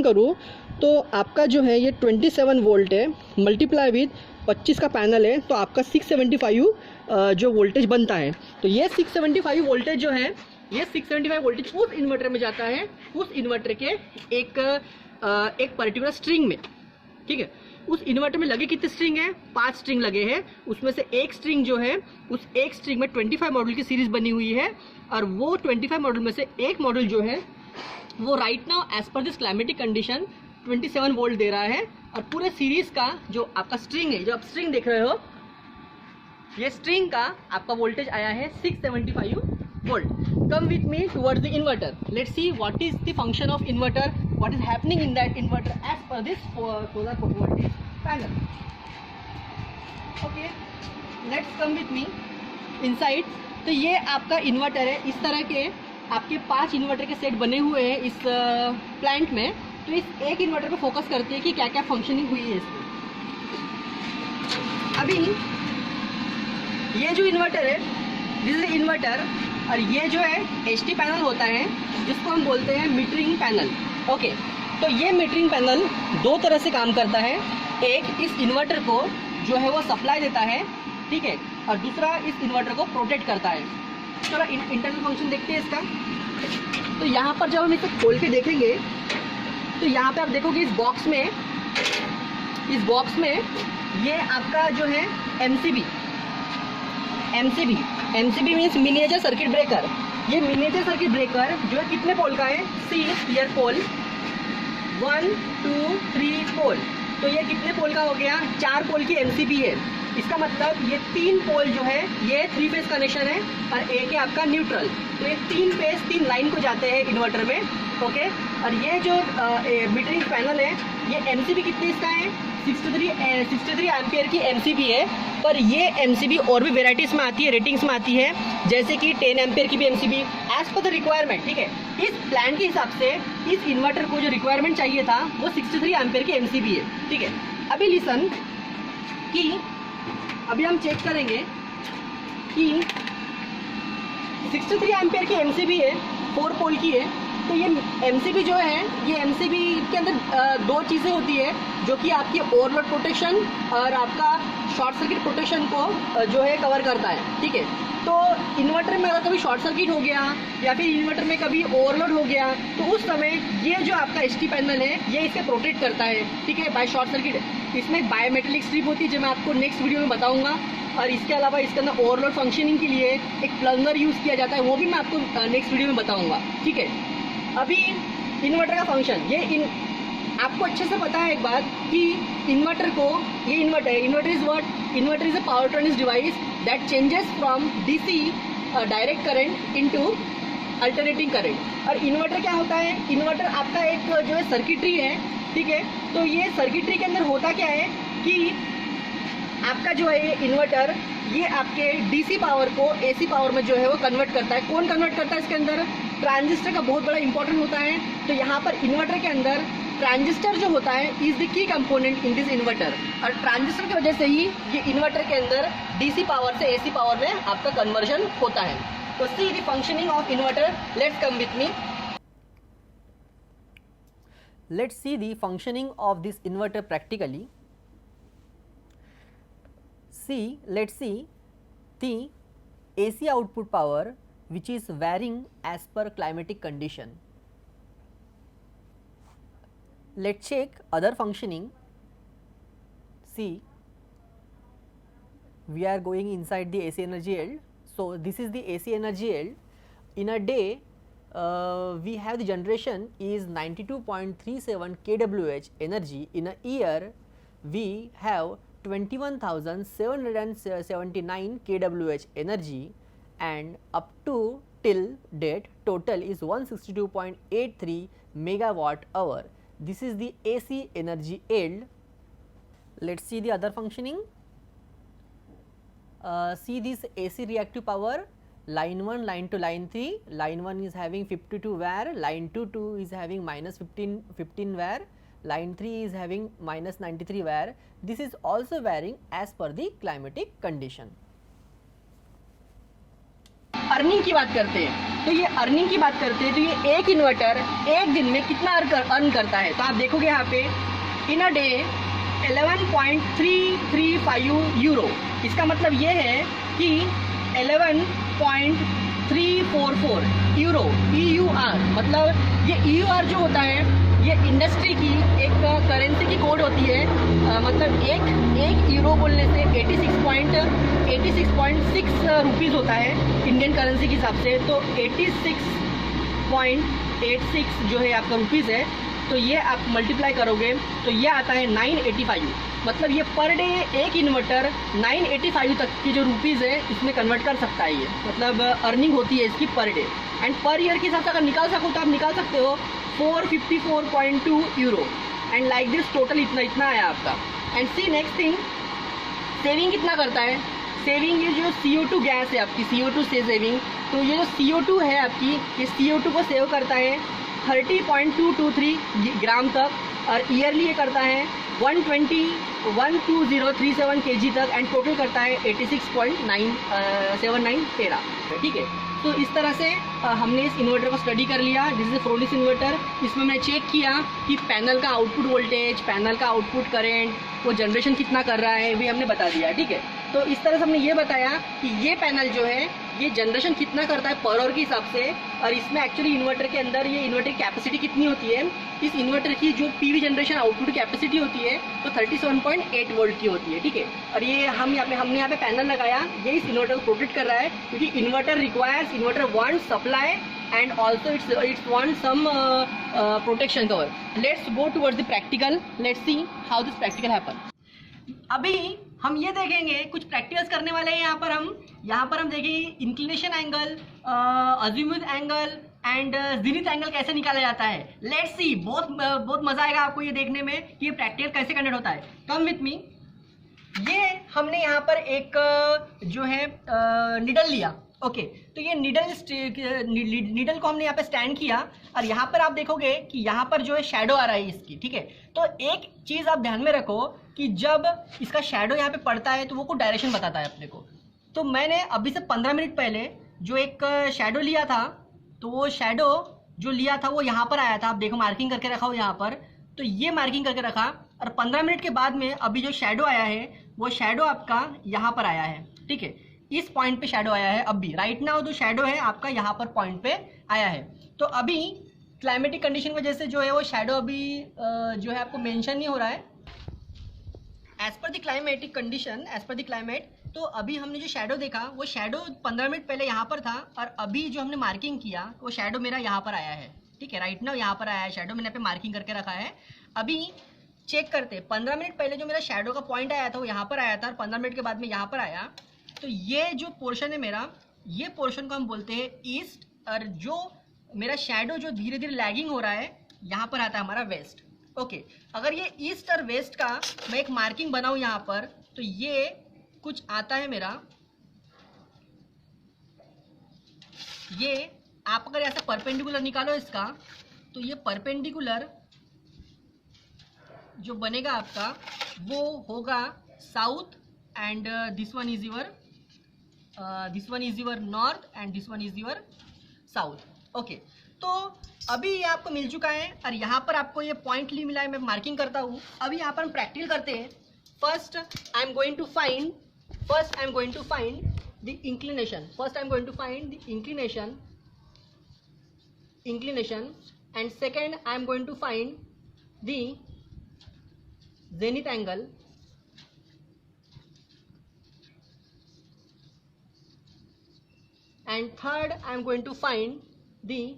करूँ तो आपका जो है ये 27 वोल्ट है, मल्टीप्लाई विद 25 का पैनल है, तो आपका 675 जो वोल्टेज बनता है। तो ये 675 वोल्टेज जो है, ये 675 वोल्टेज उस इन्वर्टर में जाता है, उस इन्वर्टर के एक पर्टिकुलर स्ट्रिंग में, ठीक है। उस इन्वर्टर में लगे कितने स्ट्रिंग है? 5 स्ट्रिंग लगे हैं। उसमें से एक स्ट्रिंग जो है, उस एक स्ट्रिंग में 25 मॉड्यूल की सीरीज बनी हुई है, और वो 25 मॉड्यूल में से एक मॉड्यूल जो है वो right now as per this climatic condition 27 volt दे रहा है। और पूरे सीरीज का जो आपका स्ट्रिंग है, जो आप स्ट्रिंग देख रहे हो, ये स्ट्रिंग का आपका वोल्टेज आया है 675 volt. Come with me towards the inverter, let's see what is the function of inverter, what is happening in that inverter as per this solar photovoltaic panel. Okay, let's come with me inside. तो ये आपका inverter है, इस तरह के आपके 5 inverter के set बने हुए हैं इस प्लांट में। तो इस एक इन्वर्टर पे फोकस करते हैं कि क्या क्या फंक्शनिंग हुई है इसकी। अभी ये जो इन्वर्टर है, दिस इज इन्वर्टर, और ये जो है एचटी पैनल होता है, जिसको हम बोलते हैं मीटरिंग पैनल। ओके, तो ये मीटरिंग पैनल 2 तरह से काम करता है। एक इस इन्वर्टर को जो है वो सप्लाई देता है, ठीक है, और दूसरा इस इन्वर्टर को प्रोटेक्ट करता है। चलो इंटरनल फंक्शन देखते हैं इसका। तो यहाँ पर जब हम इसे खोल के देखेंगे तो यहाँ पे आप देखोगे इस बॉक्स में ये आपका जो है MCB means miniature circuit breaker. ये मिनिएचर सर्किट ब्रेकर जो है कितने पोल का है? सी हियर पोल 1 2 3 पोल। तो ये कितने पोल का हो गया? 4 पोल की एमसीबी है। इसका मतलब ये 3 पोल जो है ये 3 फेज कनेक्शन है, और एक है आपका न्यूट्रल। तो ये 3 फेज 3 लाइन को जाते हैं इन्वर्टर में। ओके, और ये जो मीटरिंग पैनल है, ये एमसीबी कितनी इसका है? 63 एम्पियर की एमसीबी है। पर ये एमसीबी और भी वेराइटीज में आती है, रेटिंग्स में आती है, जैसे कि 10 एम्पियर की भी MCB as per the requirement, ठीक है। इस प्लान के हिसाब से इस इन्वर्टर को जो रिक्वायरमेंट चाहिए था वो 63 एम्पियर की एमसीबी है, ठीक है। अभी लिसन कि अभी हम चेक करेंगे कि 63 एम्पियर की एमसीबी है, 4 पोल की है। तो ये एमसीबी जो है, ये एमसीबी के अंदर 2 चीज़ें होती है जो कि आपकी ओवरलोड प्रोटेक्शन और आपका शॉर्ट सर्किट प्रोटेक्शन को जो है कवर करता है, ठीक है। तो इन्वर्टर में अगर कभी शॉर्ट सर्किट हो गया या फिर इन्वर्टर में कभी ओवरलोड हो गया, तो उस समय ये जो आपका एचटी पैनल है ये इसे प्रोटेक्ट करता है, ठीक है, बाय शॉर्ट सर्किट। इसमें बायोमेटेलिक स्ट्रिप होती है जो मैं आपको नेक्स्ट वीडियो में बताऊंगा। और इसके अलावा इसके अंदर ओवरलोड फंक्शनिंग के लिए एक प्लंजर यूज़ किया जाता है, वो भी मैं आपको नेक्स्ट वीडियो में बताऊँगा, ठीक है। अभी इन्वर्टर का फंक्शन, आपको अच्छे से पता है एक बात कि इन्वर्टर को, ये inverter is what? Inverter is a power transmission device that changes from DC direct current into alternating current. और इन्वर्टर क्या होता है? इन्वर्टर आपका एक जो है सर्किटरी है, ठीक है। तो ये सर्किटरी के अंदर होता क्या है कि आपका जो है ये इन्वर्टर, ये आपके डीसी पावर को एसी पावर में जो है वो कन्वर्ट करता है। कौन कन्वर्ट करता है इसके अंदर? ट्रांजिस्टर का बहुत बड़ा इंपॉर्टेंट होता है। तो यहाँ पर इन्वर्टर के अंदर ट्रांजिस्टर जो होता है is the key component in this inverter, और ट्रांजिस्टर की वजह से ही ये इन्वर्टर के अंदर डीसी पावर से एसी पावर में आपका कन्वर्जन होता है। तो see the functioning of inverter, let's come with me. Let's see the functioning of this inverter practically. Let's see the AC output power which is varying as per climatic condition. Let's check other functioning. See, we are going inside the AC energy yield. So this is the AC energy yield. In a day we have the generation is 92.37 kWh energy. In a year we have 21,779 kWh energy, and up to till date total is 162.83 megawatt hour. This is the AC energy yield. Let's see the other functioning. See this AC reactive power. Line 1, line to line 3, line 1 is having 52 var, line 2 is having minus 15 var, line 3 is having minus 93 where this is also varying as per the climatic condition. Earning की बात करते हैं तो ये earning की बात करते हैं तो ये एक इन्वर्टर एक दिन में कितना अर्न करता है, तो आप देखोगे यहाँ पे इन अ डे 11.335 यूरो। इसका मतलब ये है कि 11.344 यूरो EUR, मतलब ये EUR जो होता है ये इंडस्ट्री की एक करेंसी की कोड होती है। मतलब एक यूरो बोलने से 86.6 रुपीज़ होता है इंडियन करेंसी के हिसाब से। तो 86.86 जो है आपका रुपीज़ है, तो ये आप मल्टीप्लाई करोगे तो ये आता है 985। मतलब ये पर डे एक इन्वर्टर 985 तक की जो रुपीज़ है इसमें कन्वर्ट कर सकता है ये, मतलब अर्निंग होती है इसकी per day. And per year के हिसाब से अगर निकाल सको तो आप निकाल सकते हो 454.2 euro. And like this total इतना आया आपका। And see next thing, saving कितना करता है? सेविंग ये जो CO2 गैस है आपकी, CO2 से सेविंग, तो ये जो CO2 है आपकी, ये CO2 को सेव करता है 30.223 ग्राम तक, और ईयरली ये करता है 12037 kg तक, एंड टोटल करता है 86.979 टेरा। ठीक है, तो इस तरह से हमने इस इन्वर्टर को स्टडी कर लिया। This is Fronius inverter. इसमें मैंने चेक किया कि पैनल का आउटपुट वोल्टेज, पैनल का आउटपुट करंट, वो जनरेशन कितना कर रहा है, भी हमने बता दिया। ठीक है, तो इस तरह से हमने ये बताया कि ये पैनल जो है ये जनरेशन कितना करता है पर आवर के हिसाब से, और इसमें एक्चुअली इन्वर्टर के अंदर ये इन्वर्टर की कैपेसिटी कितनी होती है। इस इन्वर्टर की जो PV जनरेशन आउटपुट कैपेसिटी होती है तो 37.8 वोल्ट की होती है। ठीक है, और ये हमने यहाँ पे पैनल लगाया, ये इस इन्वर्टर को प्रोटेक्ट कर रहा है, क्योंकि inverter wants supply and also it's want some protection cover. Let's go towards the practical. Let's see how this practical happen. अभी हम ये देखेंगे, कुछ प्रैक्टिकल्स करने वाले हैं। यहाँ पर हम देखेंगे inclination angle, azimuth angle and Zenith angle कैसे निकाला जाता है। लेट्स सी, बहुत मजा आएगा आपको ये देखने में कि ये प्रैक्टिकल कैसे कंडक्ट होता है। कम विथ मी। ये हमने यहाँ पर एक जो है निडल लिया। ओके, तो ये निडल को हमने यहाँ पे स्टैंड किया, और यहाँ पर आप देखोगे कि यहाँ पर जो है शैडो आ रहा है इसकी। ठीक है, तो एक चीज़ आप ध्यान में रखो कि जब इसका शैडो यहाँ पे पड़ता है तो वो कुछ डायरेक्शन बताता है अपने को। तो मैंने अभी से 15 मिनट पहले जो एक शैडो लिया था, तो वो शैडो जो लिया था वो यहाँ पर आया था। आप देखो मार्किंग करके रखा हो यहाँ पर, तो ये मार्किंग करके रखा, और 15 मिनट के बाद में अभी जो शैडो आया है वो शैडो आपका यहाँ पर आया है। ठीक है, इस पॉइंट पे शैडो आया है। अभी राइट नाउ जो शैडो है आपका यहाँ पर पॉइंट पे आया है। तो अभी क्लाइमेटिक कंडीशन की वजह से जो है वो शैडो अभी जो है आपको मेंशन नहीं हो रहा है। As per the climatic condition, as per the climate, तो अभी हमने जो शैडो देखा वो शैडो 15 मिनट पहले यहाँ पर था, और अभी जो हमने मार्किंग किया वो शैडो मेरा यहाँ पर आया है। ठीक है, राइट नाउ यहाँ पर आया है शैडो, मैंने यहाँ पे मार्किंग करके रखा है। अभी चेक करते, 15 मिनट पहले जो मेरा शैडो का पॉइंट आया था वो यहाँ पर आया था, और 15 मिनट के बाद में यहाँ पर आया। तो ये जो पोर्शन है मेरा, ये पोर्शन को हम बोलते हैं ईस्ट, और जो मेरा शैडो जो धीरे धीरे लैगिंग हो रहा है यहाँ पर आता है हमारा वेस्ट। ओके, अगर ये ईस्ट और वेस्ट का मैं एक मार्किंग बनाऊँ यहाँ पर, तो ये कुछ आता है मेरा, ये आप अगर ऐसा परपेंडिकुलर निकालो इसका, तो ये परपेंडिकुलर जो बनेगा आपका वो होगा south, and this one is your north, and this one is your south. Okay, तो अभी ये आपको मिल चुका है, और यहाँ पर आपको ये पॉइंट मिला है, मैं मार्किंग करता हूँ। अभी यहाँ पर हम प्रैक्टिकल करते हैं। First I am going to find the inclination. inclination, and second I am going to find the zenith angle, and third I am going to find the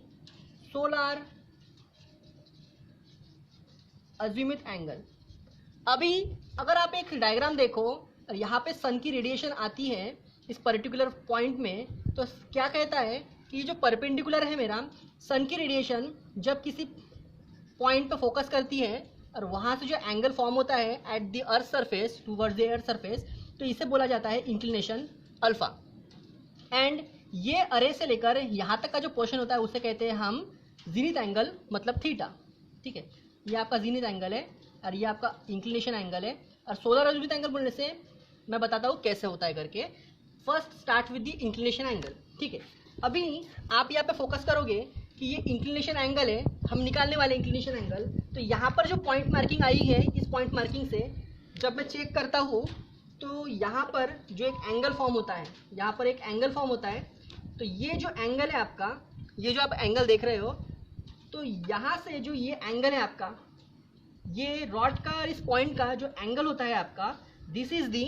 solar azimuth angle। अभी अगर आप एक diagram देखो, यहाँ पे सन की radiation आती है इस पर्टिकुलर पॉइंट में, तो क्या कहता है कि जो परपेंडिकुलर है मेरा, सन की रेडिएशन जब किसी पॉइंट पे फोकस करती है और वहाँ से जो एंगल फॉर्म होता है at the earth surface towards the earth surface, तो इसे बोला जाता है इंक्लिनेशन अल्फा। एंड ये अरे से लेकर यहाँ तक का जो पोर्शन होता है उसे कहते हैं हम ज़ेनिथ एंगल, मतलब थीटा। ठीक है, ये आपका जीनिथ एंगल है और ये आपका इंक्लिनेशन एंगल है। और सोलर अजीमुथ एंगल बोलने से मैं बताता हूँ कैसे होता है करके। First start with the inclination angle, ठीक है। अभी आप यहाँ पे फोकस करोगे कि ये इंक्लिनेशन एंगल है, हम निकालने वाले इंक्लिनेशन एंगल। तो यहाँ पर जो पॉइंट मार्किंग आई है, इस पॉइंट मार्किंग से जब मैं चेक करता हूँ तो यहाँ पर जो एक एंगल फॉर्म होता है, यहाँ पर एक एंगल फॉर्म होता है। तो ये जो एंगल है आपका, ये जो आप एंगल देख रहे हो, तो यहाँ से जो ये एंगल है आपका, ये रॉड का और इस पॉइंट का जो एंगल होता है आपका, दिस इज दी,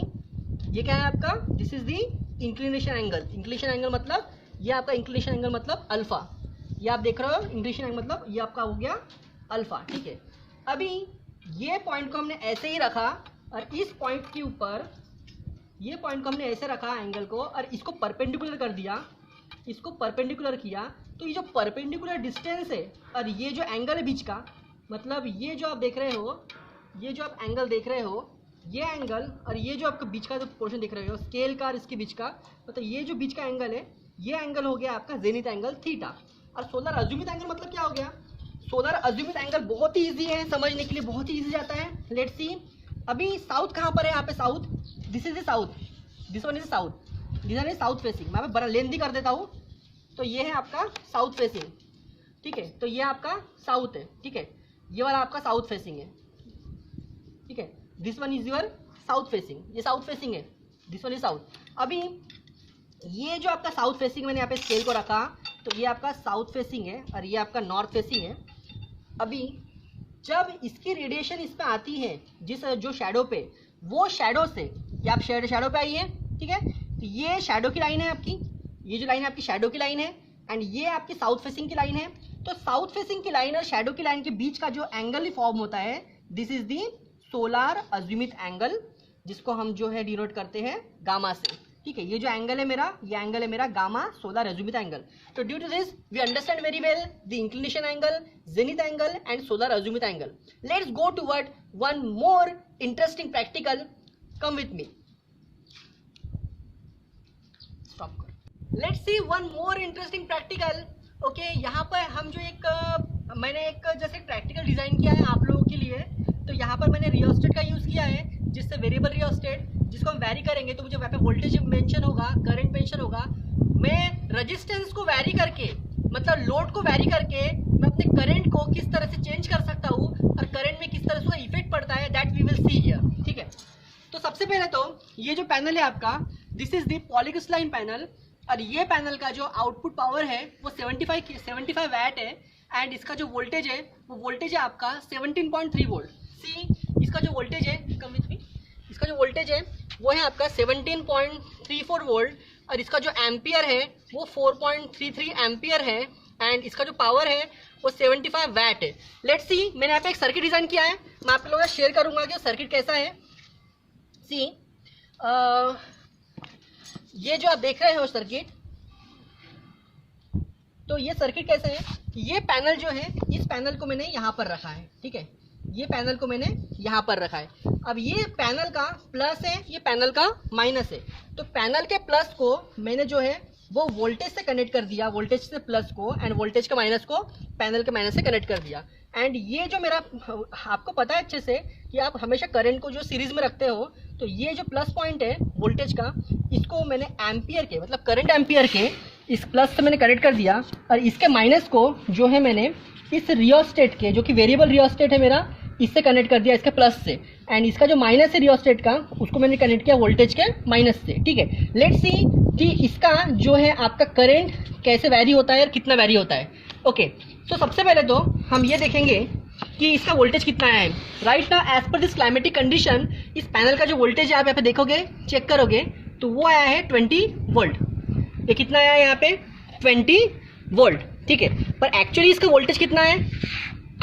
ये क्या है आपका, this is the inclination angle. Inclination angle मतलब ये आपका इंक्लिनेशन एंगल मतलब अल्फा। ये आप देख रहे हो इंक्लिनेशन एंगल मतलब ये आपका हो गया अल्फा, ठीक है। अभी ये पॉइंट को हमने ऐसे ही रखा और इस पॉइंट के ऊपर ये पॉइंट को हमने ऐसे रखा एंगल को, और इसको परपेंडिकुलर कर दिया, इसको परपेंडिकुलर किया। तो ये जो परपेंडिकुलर डिस्टेंस है और ये जो एंगल है बीच का, मतलब ये जो आप देख रहे हो, ये जो आप एंगल देख रहे हो, ये एंगल और ये जो आपका बीच का जो पोर्शन देख रहे हो स्केल का और इसके बीच का, मतलब ये जो बीच का एंगल है, ये एंगल हो गया आपका जेनिथ एंगल थीटा। और सोलर अजीमुथ एंगल मतलब क्या हो गया? सोलर अजीमुथ एंगल बहुत ही ईजी है समझने के लिए, बहुत ही ईजी जाता है। लेट्स सी, अभी साउथ कहाँ पर है? यहाँ पे south, this is the south, this one is south, this one is south facing. मैं बड़ा लेंथी कर देता हूँ। तो ये है आपका साउथ फेसिंग, ठीक है। तो ये आपका साउथ है, ठीक है। ये वाला आपका साउथ फेसिंग है, ठीक है। This one is your south facing, ये साउथ फेसिंग है, दिस वन इज साउथ। अभी ये जो आपका साउथ फेसिंग, मैंने यहाँ पे स्केल को रखा, तो ये आपका साउथ फेसिंग है और ये आपका नॉर्थ फेसिंग है। अभी जब इसकी रेडिएशन इस पे आती है, जिस जो शैडो पे, वो शैडो से, ये आप शैडो पे आई है, ठीक है। तो ये शैडो की लाइन है आपकी, ये जो लाइन है आपकी शैडो की लाइन है, एंड ये आपकी साउथ फेसिंग की लाइन है। तो साउथ फेसिंग की लाइन और शैडो की लाइन के बीच का जो एंगल फॉर्म होता है, this is the solar azimuth angle, जिसको हम जो है डिनोट करते हैं गामा से, ठीक है। ये जो एंगल है मेरा, ये एंगल है मेरा गामा सोलर अजीमुथ एंगल। तो due to this we understand very well the inclination angle, zenith angle and solar azimuth angle. Let's go toward one more interesting practical, come with me. Stop कर। Let's see one more interesting practical. Okay, यहाँ पर हम जो मैंने एक जैसे practical design किया है आप लोगों के लिए। तो यहाँ पर मैंने रियोस्टेट का यूज किया है, जिससे वेरिएबल रियोस्टेट, जिसको हम वैरी करेंगे तो मुझे वहाँ पे वोल्टेज मेंशन होगा, करंट मेंशन होगा। मैं रेजिस्टेंस को वैरी करके, मतलब लोड को वैरी करके, मैं अपने करंट को किस तरह से चेंज कर सकता हूँ और करंट में किस तरह से उसका इफेक्ट पड़ता है, that we will see here, ठीक है। तो सबसे पहले तो ये जो पैनल है आपका, this is the polycrystalline panel, और ये पैनल का जो आउटपुट पावर है वो 75 वैट है, एंड इसका जो वोल्टेज है वो वोल्टेज है आपका 17.3 वोल्ट। सी, इसका जो वोल्टेज है, कम विथ मी, इसका जो वोल्टेज है वो है आपका 17.34 वोल्ट, और इसका जो एम्पियर है वो 4.33 एम्पियर है, एंड इसका जो पावर है वो 75 वैट है। लेट्स सी, मैंने यहाँ पे एक सर्किट डिजाइन किया है, मैं आप लोगों को शेयर करूंगा कि सर्किट कैसा है। सी, ये जो आप देख रहे हो सर्किट, तो ये सर्किट कैसा है? ये पैनल जो है, इस पैनल को मैंने यहाँ पर रखा है, ठीक है। ये पैनल को मैंने यहाँ पर रखा है। अब ये पैनल का प्लस है, ये पैनल का माइनस है। तो पैनल के प्लस को मैंने जो है वो वोल्टेज से कनेक्ट कर दिया, वोल्टेज से प्लस को, एंड वोल्टेज के माइनस को पैनल के माइनस से कनेक्ट कर दिया। एंड ये जो मेरा, आपको पता है अच्छे से कि आप हमेशा करंट को जो सीरीज में रखते हो, तो ये जो प्लस पॉइंट है वोल्टेज का, इसको मैंने एम्पियर के, मतलब करंट एम्पियर के इस प्लस से मैंने कनेक्ट कर दिया, और इसके माइनस को जो है मैंने इस रियोस्टेट के, जो कि वेरिएबल रियोस्टेट है मेरा, इससे कनेक्ट कर दिया, इसके प्लस से। एंड इसका जो माइनस है रियोस्टेट का, उसको मैंने कनेक्ट किया वोल्टेज के माइनस से, ठीक है। लेट्स सी कि इसका जो है आपका करंट कैसे वैरी होता है और कितना वैरी होता है। ओके, तो सबसे पहले तो हम ये देखेंगे कि इसका वोल्टेज कितना है। Right now as per this climatic condition, इस पैनल का जो वोल्टेज है आप यहाँ पे देखोगे, चेक करोगे, तो वो आया है 20 वोल्ट। ये कितना आया है यहाँ पे? 20 वोल्ट, ठीक है। पर एक्चुअली इसका वोल्टेज कितना है?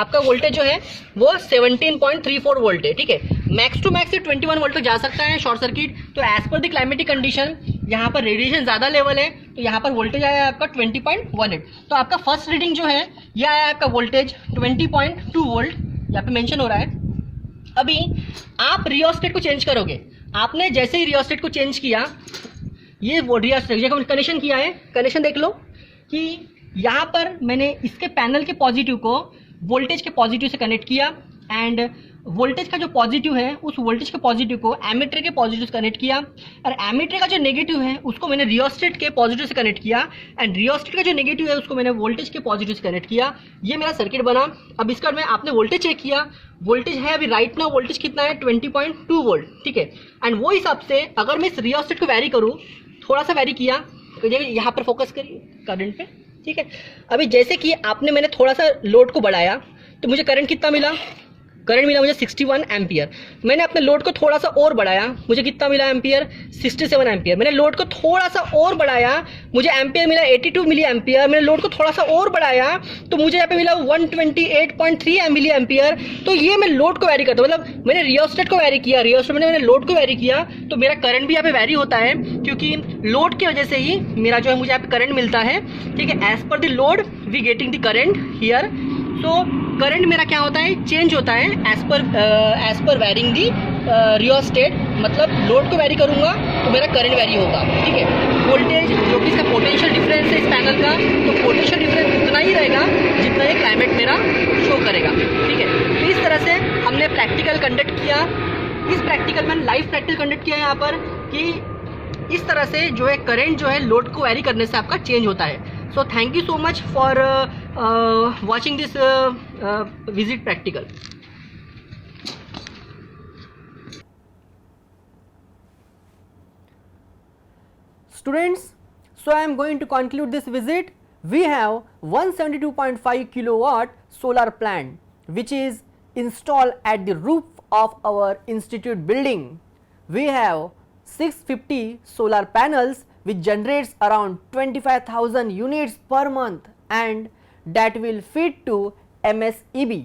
आपका वोल्टेज जो है वो 17.34 वोल्ट है, ठीक है। मैक्स टू मैक्स 21 वोल्ट तक जा सकता है शॉर्ट सर्किट। तो as per the climatic condition, यहाँ पर रेडिएशन ज़्यादा लेवल है, तो यहाँ पर वोल्टेज आया है आपका 20.18। तो आपका फर्स्ट रीडिंग जो है ये आया है आपका वोल्टेज 20.2 वोल्ट, यहाँ पे मेंशन हो रहा है। अभी आप रियोस्टेट को चेंज करोगे। आपने जैसे ही रियोस्टेट को चेंज किया, ये वो रियोस्टेट कनेक्शन किया है, कनेक्शन देख लो कि यहाँ पर मैंने इसके पैनल के पॉजिटिव को वोल्टेज के पॉजिटिव से कनेक्ट किया एंड वोल्टेज का जो पॉजिटिव है उस वोल्टेज के पॉजिटिव को एमीटर के पॉजिटिव से कनेक्ट किया और एमीटर का जो नेगेटिव है उसको मैंने रियोस्टेट के पॉजिटिव से कनेक्ट किया एंड रियोस्टेट का जो नेगेटिव है उसको मैंने वोल्टेज के पॉजिटिव से कनेक्ट किया। ये मेरा सर्किट बना। अब इसका मैं आपने वोल्टेज चेक किया, वोल्टेज है अभी राइट नाउ वोल्टेज कितना है 20.2 वोल्ट, ठीक है। एंड वो हिसाब से अगर मैं इस रियोस्टेट को वैरी करूँ, थोड़ा सा वैरी किया, यहाँ पर फोकस करिए करंट पे, ठीक है। अभी जैसे कि आपने मैंने थोड़ा सा लोड को बढ़ाया तो मुझे करंट कितना मिला, करंट मिला मुझे 61 एम्पियर। मैंने अपने लोड को थोड़ा सा और बढ़ाया, मुझे कितना मिला एम्पियर, 67 एम्पियर। मैंने लोड को थोड़ा सा और बढ़ाया, मुझे एम्पियर मिला 82 मिली एम्पियर। मैंने लोड को थोड़ा सा और बढ़ाया तो मुझे यहाँ पे मिला 128.3 मिली एम्पियर। तो ये मैं लोड को वैरी करता हूँ, मतलब मैंने रियोस्टेट को वैरी किया, रियोस्टेट में मैंने लोड को वैरी किया तो मेरा करंट भी यहाँ पे वैरी होता है, क्योंकि लोड की वजह से ही मेरा जो है मुझे यहाँ पे करंट मिलता है, ठीक है। As per the load we getting the current here. So current मेरा क्या होता है, चेंज होता है as per varying the rheostat, मतलब लोड को वैरी करूंगा तो मेरा करंट वैरी होगा, ठीक है। वोल्टेज जो कि इसका पोटेंशियल डिफरेंस है इस पैनल का, तो पोटेंशियल डिफरेंस उतना ही रहेगा जितना ये क्लाइमेट मेरा शो करेगा, ठीक है। तो इस तरह से हमने प्रैक्टिकल कंडक्ट किया। इस प्रैक्टिकल में लाइव प्रैक्टिकल कंडक्ट किया यहाँ पर कि इस तरह से जो है करंट जो है लोड को वैरी करने से आपका चेंज होता है। So thank you so much for watching this visit practical. Students, so I am going to conclude this visit. We have 172.5 kilowatt solar plant which is installed at the roof of our institute building. We have 650 solar panels which generates around 25,000 units per month and that will feed to MSEB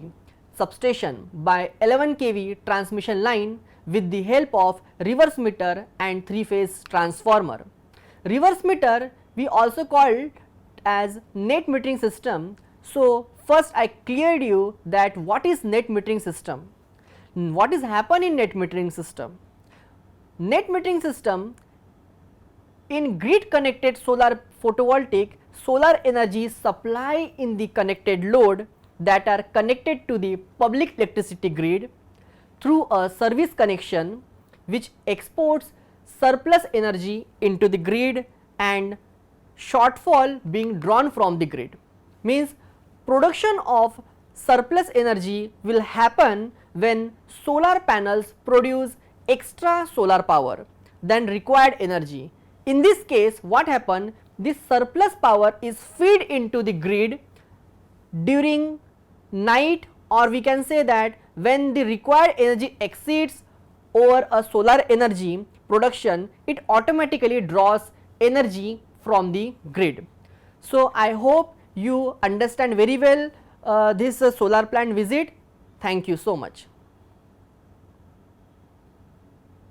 substation by 11 kV transmission line with the help of reverse meter and 3-phase transformer. Reverse meter we also called as net metering system. So first I cleared you that what is net metering system. What is happen in net metering system? Net metering system, in grid connected solar photovoltaic, solar energy supply in the connected load that are connected to the public electricity grid through a service connection which exports surplus energy into the grid and shortfall being drawn from the grid. Means production of surplus energy will happen when solar panels produce extra solar power than required energy. In this case what happen, this surplus power is fed into the grid during night, or we can say that when the required energy exceeds over a solar energy production, it automatically draws energy from the grid. So I hope you understand very well this solar plant visit. Thank you so much.